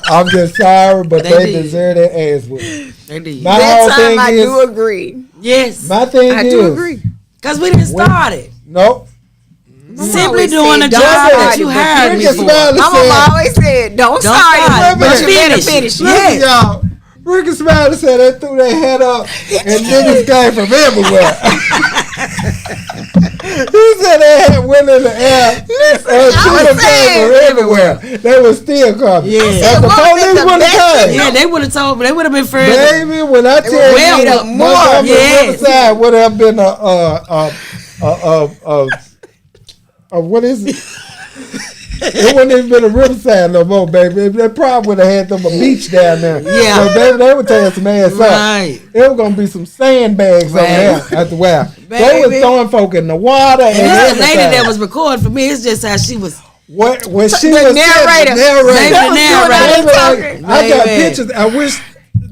I'm just sorry, but They they did. deserve that ass whooping. They did. My That whole time thing I is, do agree. Yes. my thing I is, do agree. Because we didn't start it. nope. Simply always doing said, the don't job start that it, you but hired me Ricky for. Smiley My mama said, always said, don't Don't start start it, it, but but you better finish it. finish it. listen, y'all. Ricky Smiley said they threw their head up and niggas came from everywhere. He said they had went in the air and I children was came saying. from everywhere. They were still coming. Yeah. If said, the what was police it, the would have best came. Yeah, they would have told. They would have been further. Baby, when I tell you, well that more. Montgomery Yes. Riverside would have been what is it? It wouldn't even been a Riverside no more, baby. They probably would have had them a beach down there. Yeah. So baby, they would tear some ass up. Right. It was gonna be some sandbags over there Right. at the well. They was Baby. throwing folk in the water and And this everything. lady that was recording for me, it's just how she was. when she The was narrator. Baby, That the was narrator. good. Baby, I got Baby. pictures. I wish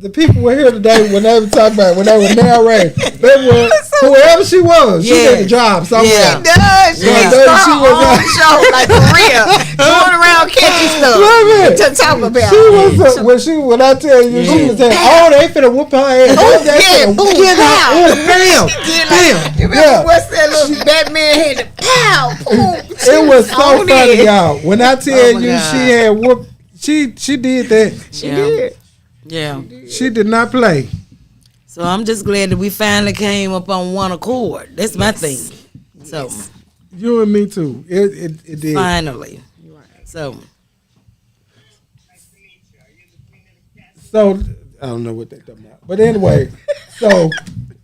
the people were here today when they were talking about when they were narrating. They were whoever she was. She Yeah. did a job somewhere. Yeah. She does. She Yeah. needs to start She her was own like- show, like for real. Going around catching stuff Love it. to talk about. She was when I tell you she was saying, oh, they finna whoop her ass. Oh, they yeah, finna boom, get her. pow. Oh, bam, Did like, bam. you remember Yeah. what's that little Batman had the pow, boom. It was so on funny, it. y'all. When I tell Oh, my you God. she had whooped, she did that. She Yeah. did. Yeah. She did not play. So I'm just glad that we finally came up on one accord. That's my thing. So You and me too. It did. finally. So So I don't know what they talking about, but anyway, so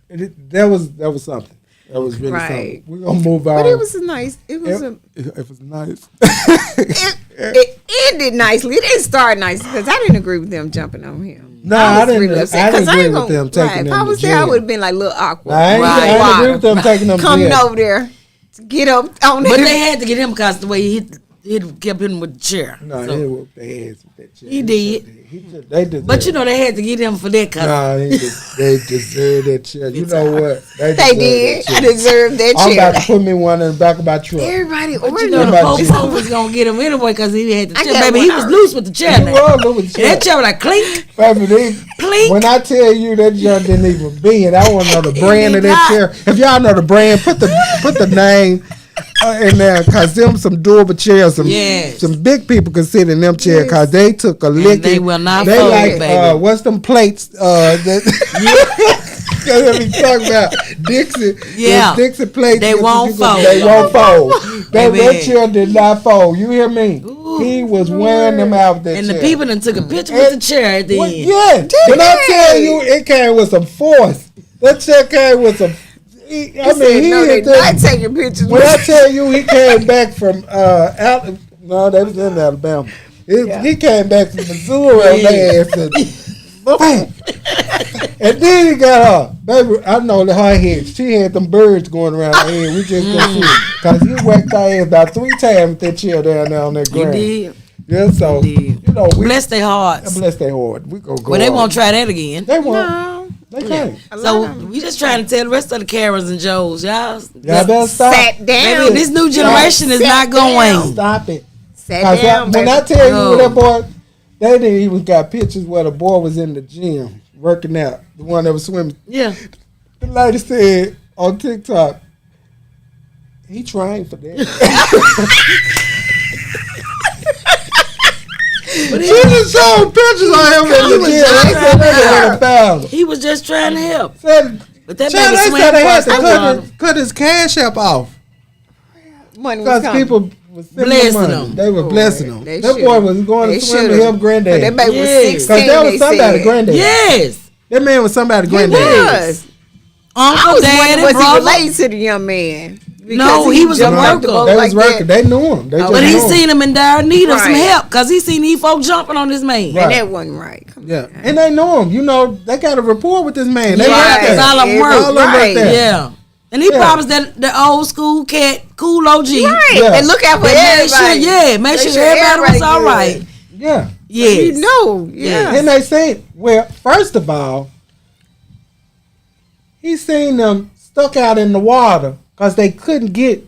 that was something. That was really Right. something. We're gonna move on. But it was a nice. It was It was nice. it ended nicely. It didn't start nice because I didn't agree with them jumping on him. No, I was didn't. really upset, I didn't 'cause agree ain't with gonna- them taking right, them If I to was there, I jail. would have been like a little awkward. I ain't agree with them taking them to Coming jail. over there to get up on but it. they had to get him because the way he kept him with the chair. No, So- he whooped their ass with that shit. He did. They did. But you know they had to get him for that cause no, they deserve that chair. You know what? They deserve did. that chair. Deserve that I'm chair. about to put me one in the back of my truck. Everybody you know ordered the Everybody- popo was gonna get him anyway because he had the I chair. got Baby, he one was already. loose with the chair He now. was loose with the And that chair. chair was like clink, Baby, clink. when I tell you that junk didn't even bend, I want to know the brand of did that not. chair. If y'all know the brand, put the name in there, cause them some durable chairs. Yes. Some big people can sit in them chairs, cause they took a licking. they will not They fold, like baby. what's them plates? That Cause we talking about Dixie. Yeah. those Dixie plates. They won't fold. They won't fold. That Baby. chair did not fold. You hear me? He was wearing them out with that And chair. the people done took a picture with the chair at the What- end. yeah, when I tell you, it came with some force. That check came with some. I He mean, said, he no, hit they're that. not taking pictures. When I tell you, he came back from no, they was in Alabama. He came back from Missouri on their ass and, and then he got her. Baby, I know that her head. She had them birds going around her head. We just couldn't see it. Because he whacked her ass about 3 times with that chair down there on that He ground. did. Yeah, so, He you know, we Bless their hearts. bless their heart. We gonna go But they on. won't try that again. They won't. No. They can't. So we just trying to tell the rest of the Karens and Joes, y'all. Y'all better stop. Sat down. Baby, this new generation is Sat not going. down. Stop it. Sat 'Cause down, when baby. I tell you No. that boy, They didn't even got pictures where the boy was in the gym working out. The one that was swimming. Yeah. The lady said on TikTok, he trained for that. But She just showed pictures of him in the was gym. just They said they trying would have found him. he was just trying to help. Said, But that Child, baby they swam said they had across to the water. cut his cash app off. Money was Because coming. people was sending Blessing money. them. They were blessing him. They That boy should've. was going They to swim to should've. help granddad. That baby was Yes. 16. Because that was they somebody said. granddad. Yes. That man was somebody He granddad. was. I Uncle, was dad, wondering, and was he brother. related to the young man? No, he was a jumped off the worker. boat They like was working. that. They knew him. They just But knew he him. seen him in dire need of some Right. help because he seen these folk jumping on this man. Right. And that wasn't right. Come Yeah, on. and they know him. You know, they got a rapport with this man. They Yeah, work because there. all of them work. All of them work Right. there. Yeah. And he Yeah. probably was the old school cat, cool OG. Right. Yeah. And look out for But make everybody. sure, make Make sure sure everybody was everybody all good. right. Yeah. Yes. You know. Yeah. And they say, well, first of all, he seen them stuck out in the water because they couldn't get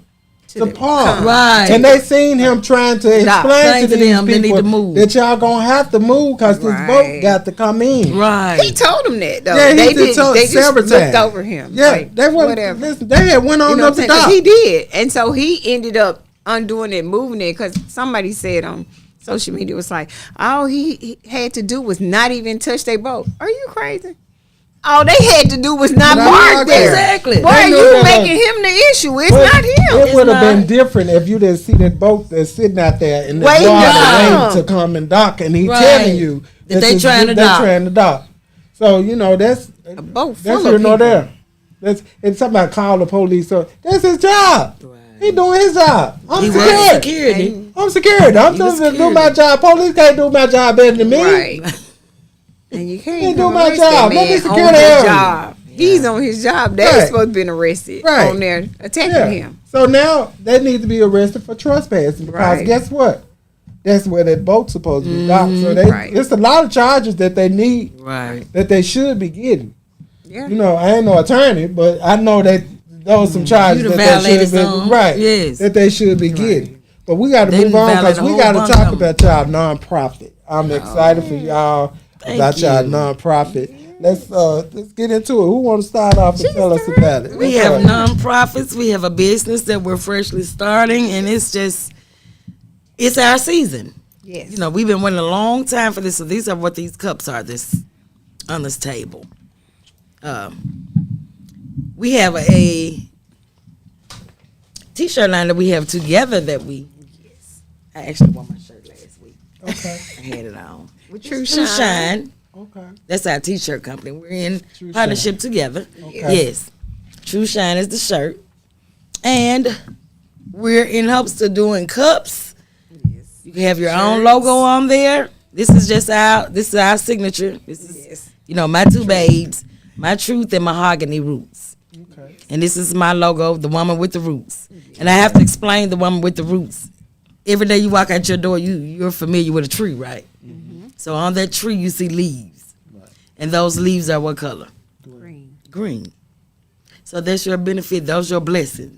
to the park. Right. And they seen him trying to explain Explain to to these them they need people to move. that y'all gonna have to move because this boat Right. got to come in. Right. He told him that though. Yeah, he they did told They just several looked times. over him. Yeah, like, they were. whatever. Listen, they had went on You know up what the I'm saying? 'Cause dock. he did, and so he ended up undoing it, moving it. Because somebody said on social media was like, all he had to do was not even touch their boat. Are you crazy? All they had to do was not Not mark mark there. there. Exactly. Why They are knew you that, making him the issue? It's But not him. It would have been not. different if you didn't see that boat that's sitting out there in the Waiting water to waiting come. to come and dock, and he Right. telling you That they this is- trying to they dock. trying to dock. So you know that's A boat that's full here of nor people. there. That's and somebody call the police. So that's his job. Right. He doing his job. I'm He was security. security. I'm security. I'm He was supposed to do security. my job. Police can't do my job better than me. Right. And you can't He do come my arrest that job. Let me man secure on the his area. job. He's on his job. They're Right. supposed to be arrested Right. on there attacking Yeah. him. So now they need to be arrested for trespassing because Right. guess what? That's where that boat's supposed to be docked. So they, Right. it's a lot of charges that they need Right. that they should be getting. Yeah. You know, I ain't no attorney, but I know that those some charges You that done they violated should be some. right. Yes. That they should be getting. But we got to They move done on because violated a we whole got to bunch talk of 'em. about y'all nonprofit. I'm excited for y'all Thank about y'all you. nonprofit. Let's get into it. Who want to start off and tell us about it? We What's have up? nonprofits. We have a business that we're freshly starting, and it's our season. Yes. You know, we've been waiting a long time for this. So these are what these cups are. This on this table. We have a t-shirt line that we have together that we. Yes. I actually wore my shirt last week. Okay. I had it on. With True True Shine. Shine. Okay. That's our t-shirt company. We're in True partnership together. Okay. Yes. True Shine is the shirt. And we're in hopes of doing cups. Yes. You can have your own logo on there. This is our signature. This is Yes. my two babes, my truth and mahogany roots. Okay. And this is my logo, the woman with the roots. And I have to explain the woman with the roots. Every day you walk out your door, you're familiar with a tree, right? So on that tree you see leaves. Right. And those leaves are what color? Green. Green. So that's your benefit. Those your blessings.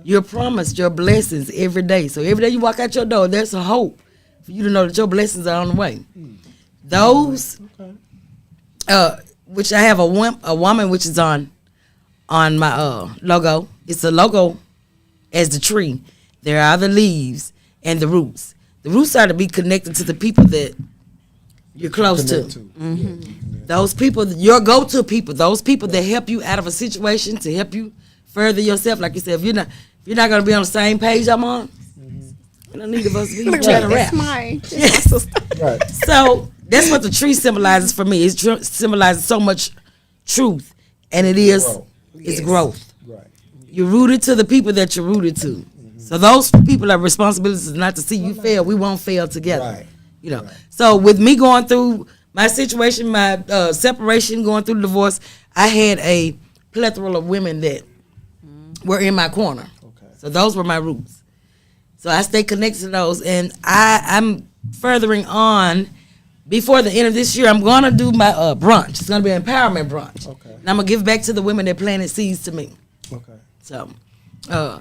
You're promised your blessings every day. So every day you walk out your door, there's a hope for you to know that your blessings are on the way. Those, which I have a woman which is on my logo. It's a logo as the tree. There are the leaves and the roots. The roots are to be connected to the people that you're close to. Those people, your go-to people, those people that help you out of a situation to help you further yourself. Like you said, if you're not gonna be on the same page I'm on, no need of us being trying to rap. That's mine. Right. So that's what the tree symbolizes for me. It symbolizes so much truth, and it's Yes. growth. Right. You're rooted to the people that you're rooted to. So those people have responsibilities not to see you fail. We won't fail together. Right. You know. So with me going through my situation, my separation, going through the divorce, I had a plethora of women that were in my corner. Okay. So those were my roots. So I stay connected to those, and I'm furthering on. Before the end of this year, I'm gonna do my brunch. It's gonna be an empowerment brunch. Okay. And I'm gonna give back to the women that planted seeds to me. Okay. So,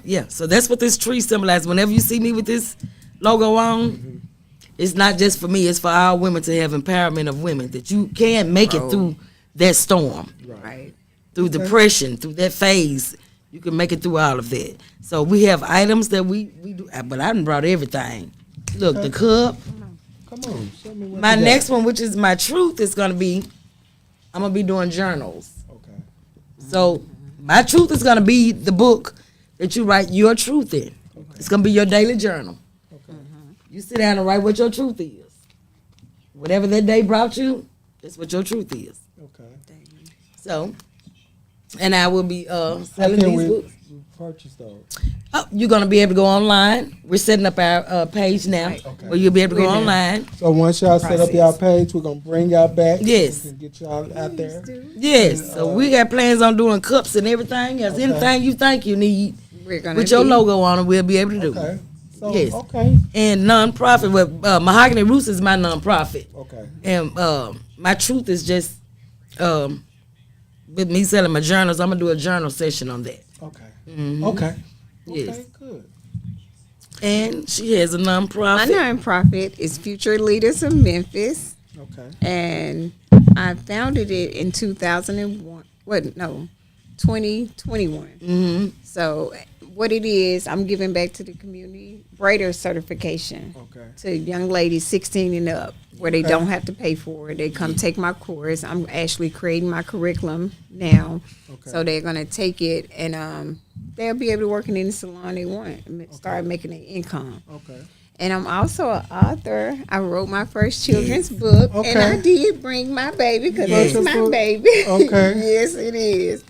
yeah. So that's what this tree symbolizes. Whenever you see me with this logo on, it's not just for me, it's for our women to have empowerment of women, that you can make it through that storm, Right. through depression, through that phase. You can make it through all of that. So we have items that we do, but I done brought everything. Look, the cup. Come on, show me what My you got. next one, which is my truth, is gonna be, I'm gonna be doing journals. Okay. So my truth is gonna be the book that you write your truth in. It's gonna be your daily journal. Okay. You sit down and write what your truth is. Whatever that day brought you, that's what your truth is. Okay. So, and I will be How selling can these we books. purchase those? Oh, you're gonna be able to go online. We're setting up our page now, Okay. where you'll be able to go We're there. online. So once y'all set up Process. y'all page, we're gonna bring y'all back. Yes. We can get y'all out there. Yes. So we got plans on doing cups and everything else. Okay. Anything you think you need We're gonna with your be- logo on it, we'll be able to do. Okay. So Yes. okay. And nonprofit, with Mahogany Roots is my nonprofit. Okay. And my truth is just with me selling my journals. I'm gonna do a journal session on that. Okay. Mhm. Okay. Yes. Okay, good. And she has a My nonprofit. nonprofit is Future Leaders of Memphis, Okay. and I founded it in 2001. 2021. Mm-hmm. So what it is, I'm giving back to the community, Braider certification Okay. to young ladies 16 and up, where they Okay. don't have to pay for it. They come take my course. I'm actually creating my curriculum now, Okay. so they're gonna take it and they'll be able to work in any salon they want, and start making an income. Okay. And I'm also an author. I wrote my first children's book, and Okay. I did bring my baby because Yes. it's my Book? baby. Okay. Yes, it is.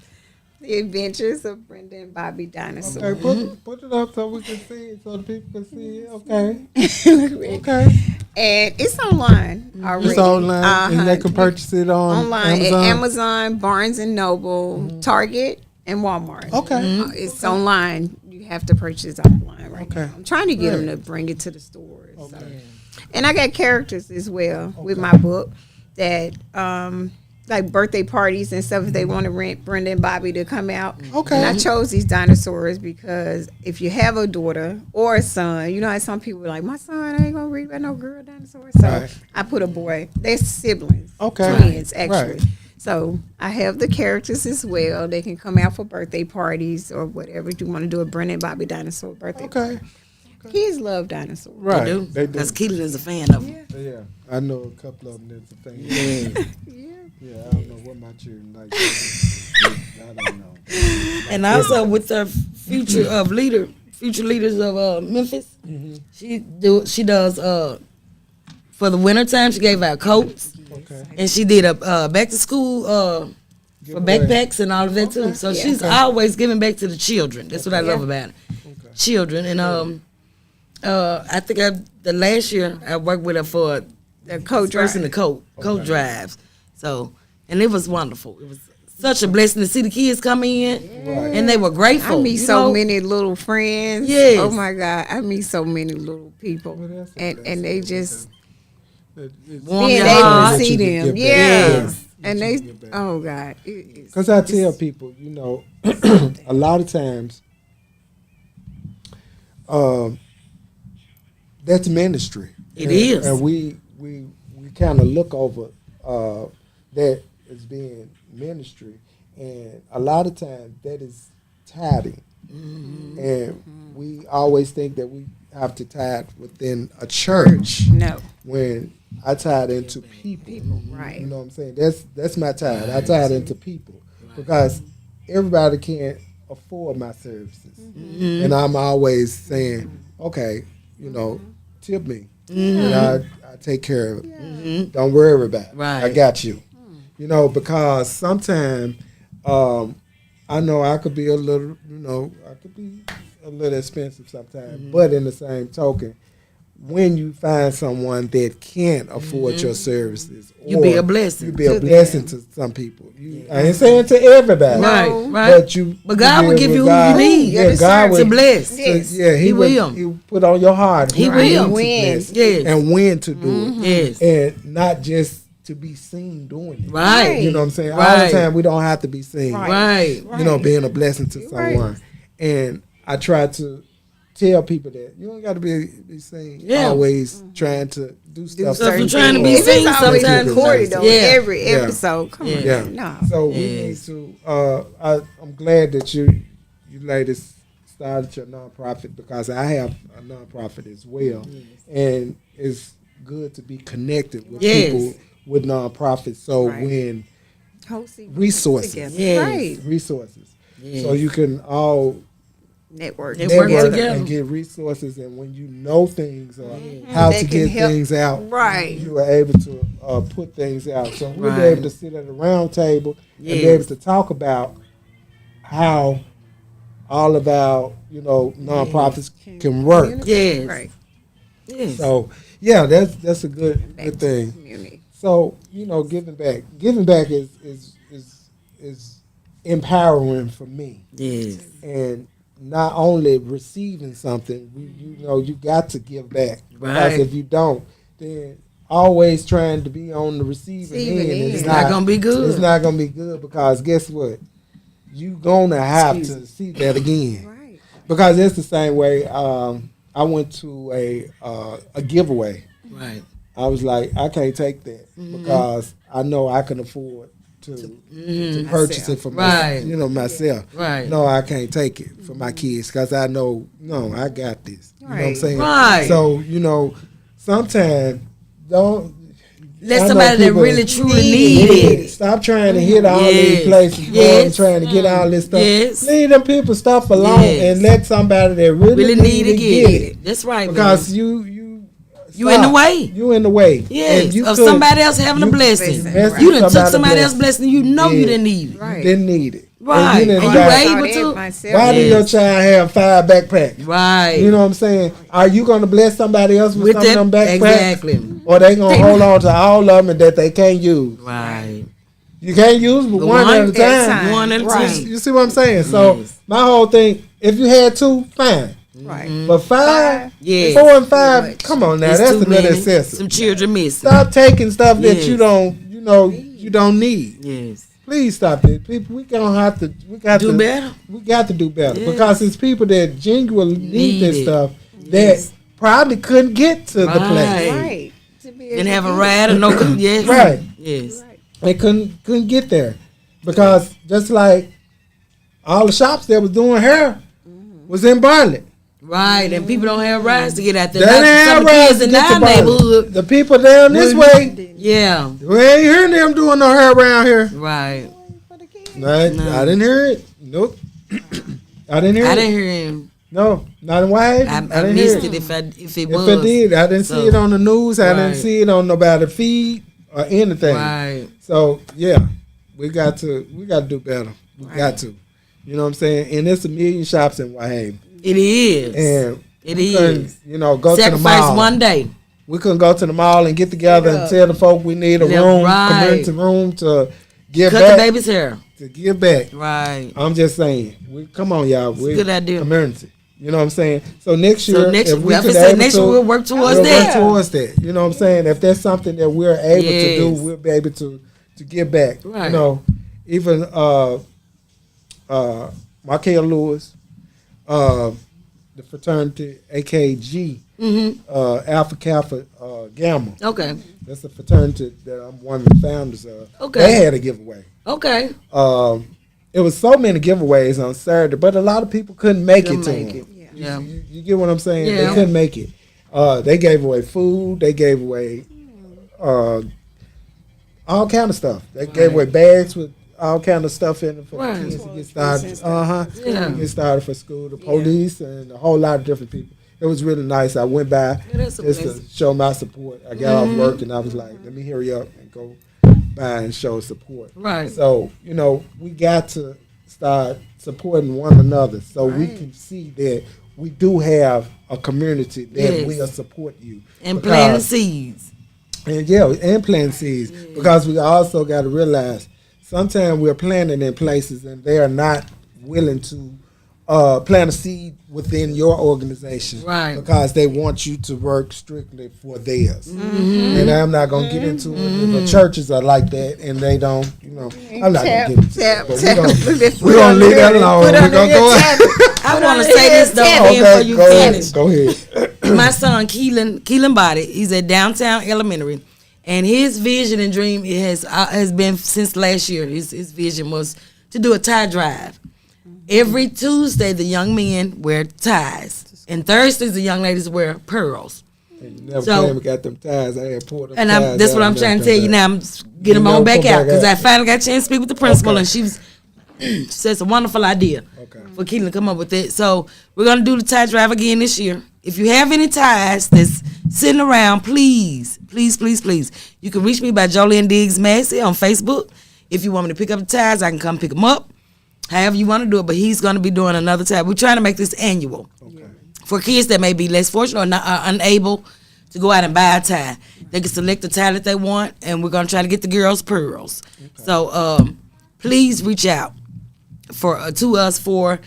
The Adventures of Brenda and Bobby Dinosaur. Okay. Put it up so we can see it, so the people can see it. Okay. Okay. And it's online already. It's online, and they Uh-huh. can purchase it on Online Amazon. at Amazon, Barnes and Noble, Target, and Walmart. Okay. It's online. You have to purchase offline right Okay. now. I'm trying to get them Right. to bring it to the stores. So. Okay. And I got characters as well with my book that like birthday parties and stuff if they want to rent Brenda and Bobby to come out. Okay. And I chose these dinosaurs because if you have a daughter or a son, you know how some people are like, my son ain't gonna read about no girl dinosaur. So Right. I put a boy. They're siblings. Okay. Twins actually. Right. So I have the characters as well. They can come out for birthday parties or whatever. If you want to do a Brenda and Bobby dinosaur birthday Okay. party. Kids love dinosaurs. Right. They do. They do. Because Keelan is a fan of them. Yeah. I know a couple of them that's a thing. Yeah. Yeah, I don't know what my children like. I don't know. And also with the future leaders of Memphis, she does for the wintertime, she gave out coats, Okay. and she did a back to school for Giveaway. backpacks and all of that too. So she's always giving back to the children. That's what I love about it. Okay. Children. And I think the last year I worked with her for The coat first in the drive. coat drives. So, and it was wonderful. It was such a blessing to see the kids come in, Right. and they were grateful. I meet you so know? many little friends. Yes. Oh my God. I meet so many little people. Well, that's a and blessing. they just Warm being your able heart. to see That you can them. give back. Yes. And they give back. oh God. It's- Because I tell people, you know, a lot of times, that's ministry. It is. and we kind of look over that as being ministry, and a lot of times that is tithing, and we always think that we have to tithe within a church. No. When I tithe into people, Right. you know what I'm saying? That's my tithe. I tithe into people because everybody can't afford my services, and I'm always saying, okay, you know, tip me, and I take care of it. Don't worry about it. Right. I got you. You know, because sometimes I know I could be a little, you know, I could be a little expensive sometimes, but in the same token, when you find someone that can't afford your services, You be or a blessing You be a to blessing to some people. I ain't saying to everybody, Right, No. right. but you. But God will give you who God- you need Yeah, God to would bless. Yes. Yeah, He would. will. He will put on your heart. He who will. you need to When. bless Yes. and when to do it, Yes. and not just to be seen doing it. Right. You know what I'm saying? All Right. the time we don't have to be seen. Right. Right. You know, being a blessing to You're right. someone. And I try to tell people that you don't got to be seen Yeah. always trying to do stuff. stuff certain you're trying to be things. If seen it's always sometimes. recorded though, Yeah. every Yeah. episode. Come on, Yeah. no. So we need Yes. to. I'm glad that you ladies started your nonprofit because I have a nonprofit as well, and it's good to be connected with Yes. people with nonprofits. So Right. when Hosting resources, together. Yes. Right. resources, Yes. so you can all Network. They work network together. and get resources, and when you know things or how They to can get help. things out, Right. you are able to put things out. So we'll be Right. able to sit at a round table and be Yes. able to talk about how all of our nonprofits can work. Yes. Right. Yes. So yeah, that's a good Back to good the thing. community. So giving back is empowering for me. Yes. And not only receiving something, you got to give back. Right. Because if you don't, then always trying to be on the receiving Receiving end end. is It's not gonna be good. It's not gonna be good because guess what? You gonna have to see that again. Right. Because it's the same way. I went to a giveaway. Right. I was like, I can't take that because I know I can afford to purchase it for Right. myself. Right. No, I can't take it for my kids because I know, no, I got this. You know what I'm Right. saying? Right. So, sometimes don't. Let I know somebody that people really truly need it. Stop trying to hit all Yes. these places, boy, Yes. and trying to get all this stuff. Yes. Leave them people stuff alone Yes. and let somebody that really Really need to get it. That's right, Because man. you in the way. You in the way. Yes. And you Of could- somebody else having a you- blessing. Right. You done took Somebody somebody else's blessing. blessing. You know you Yeah. didn't need it. Right. You didn't need it. Right. And you And done you got- ain't Saw able that to. myself. Why did Yes. your child have 5 backpacks? Right. You know what I'm saying? Are you going to bless somebody else with With some of them that, backpacks? exactly. Or they going to hold on to all of them and that they can't use? Right. You can't use but one at a time. One at a Right. time. You see what I'm saying? So Yes. my whole thing, if you had 2, fine. Right. But 5, Yes. 4 and 5, much. come on now, It's that's too a little many. excessive. Some children missing. Stop taking stuff that Yes. you don't need. Yes. Please stop it. People, we got Do to better. We got to do better Yes. because it's people that genuinely need Need this it. stuff Yes. that probably couldn't get to the place. Right. Right. To be Didn't able have to a do ride or no. Yes. Right. Yes. Right. They couldn't get there because just like all the shops that was doing hair was in Bartlett. Right. And people don't have rides to get out They there. didn't Not have some of the rides kids to in get to our Bartlett. neighborhood. The people down this way, Yeah. we ain't hearing them doing no hair around here. Right. for the kids. Right? No. I didn't hear it. Nope. I didn't hear I it. didn't hear him. No, not in White. I didn't missed hear it if it If was. it did, I didn't see So, it on the news. I didn't right. see it on nobody's feed or anything. Right. So yeah, we got to do better. We got to. You know what I'm saying? And there's a million shops in Whitehaven. It is. And It we couldn't, is. go to the Sacrifice mall. one day. We couldn't go to the mall and get together and up. tell the folk we need a Yeah, room, right. community room to give Cut back. the baby's hair. To give back. Right. I'm just saying. Come on, y'all. We're good idea. community. You know what I'm saying? So next year, So next, if we I could said able next to, year we'll work towards we'll that. work towards that. You know what I'm saying? If there's something that we're able to do, Yes. we'll be able to give back. Right. You know, even Markel Lewis, the fraternity AKG, Alpha Kappa Gamma. Okay. That's a fraternity that I'm one of the founders of. Okay. They had a giveaway. Okay. It was so many giveaways on Saturday, but a lot of people couldn't make Couldn't it to make them. it. Yeah. You get what I'm saying? They Yeah. couldn't make it. They gave away food. They gave away all kind of stuff. They gave away bags with all kind of stuff in it for Right. the kids to get started. Yeah. Get started for school. The police and a whole lot of different people. It was really nice. I went by Yeah, that's a just to blessing. show my support. I got off work and I was like, let me hurry up and go by and show support. Right. So, we got to start supporting one another so we can see that we do have a community that Yes. will support you. And Because- planting seeds. and planting seeds. Because we also got to realize sometimes we're planting in places and they are not willing to plant a seed within your organization. Right. Because they want you to work strictly for theirs. And I'm not going to get into it. But churches are like that and they don't, know, I'm not Tap, gonna get into tap, it, but tap. we're gonna leave that alone. Put We're on gonna the go. tap. I want to say this though, Okay, before you go finish. ahead. Go ahead. My son Keelan Body, he's at Downtown Elementary, and his vision and dream has been since last year. His vision was to do a tie drive. Every Tuesday, the young men wear ties, and Thursdays the young ladies wear pearls. You never So- came and got them ties. I had pulled them And ties that's what out I'm and trying to left tell you them now. I'm get them You on never back come out back because out. I finally got a chance to speak with the principal, Okay. and she said it's a wonderful idea Okay. for Keelan to come up with it. So we're gonna do the tie drive again this year. If you have any ties that's sitting around, please, you can reach me by Jolene Diggs Massey on Facebook. If you want me to pick up the ties, I can come pick them up. However you want to do it, but he's gonna be doing another tie. We're trying to make this annual Okay. for kids that may be less fortunate or not, unable to go out and buy a tie. They can select the tie that they want, and we're gonna try to get the girls pearls. So please reach out to us for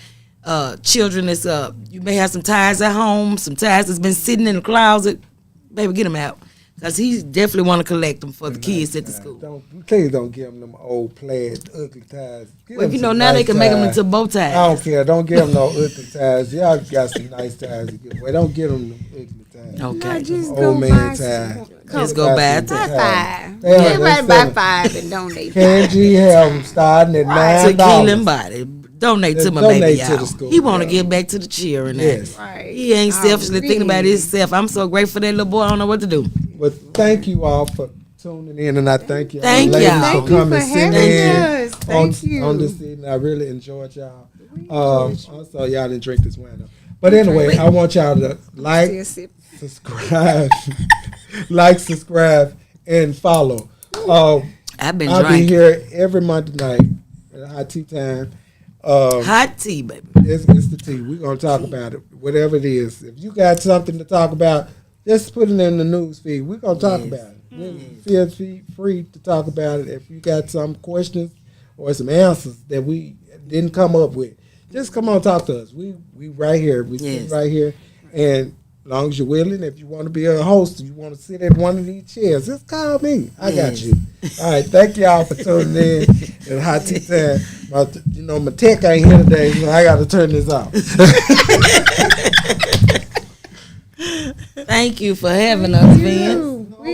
children that's you may have some ties at home, some ties that's been sitting in the closet. Baby, get them out, cause he definitely want to collect them for the kids at the school. Please don't give them old plaid ugly ties. Give Well, them you know some now they nice can make them ties. into bow ties. I don't care. Don't give them no ugly ties. Y'all got some nice ties to give away. Don't give them them ugly ties. Okay. Just Old go man buy ties. Just go buy a Buy tie. five. Yeah, Everybody they buy sell- 5 and donate. KG have them starting at To Keelan $9. Body. Donate to my Donate baby, to y'all. the school, He want to yeah. give back to the children. Yes. Right. He ain't selfishly thinking about Really. himself. I'm so grateful for that little boy. I don't know what to do. But thank you all for tuning in, and I thank you, Thank ladies, y'all. for Thank you coming for sitting having in us. Thank you. on this evening. I really enjoyed y'all. Also, y'all didn't drink this wine though. But anyway, I want y'all to like, Still sip. subscribe, subscribe, and follow. I've been I'll be drinking. here every Monday night at hot tea time. Hot tea, baby. It's the tea. We're gonna talk about it, whatever it is. If you got something to talk about, just put it in the news feed. We're gonna talk about it. Feel free to talk about it. If you got some questions or some answers that we didn't come up with, just come on, talk to us. We right here. We sit Yes. right here, and as long as you're willing, if you want to be a host, you want to sit at one of these chairs, just call me. I got Yes. you. All right, thank y'all for tuning in at Hot Tea Time. My tech ain't here today, so I got to turn this off. Thank you for having us, Vince.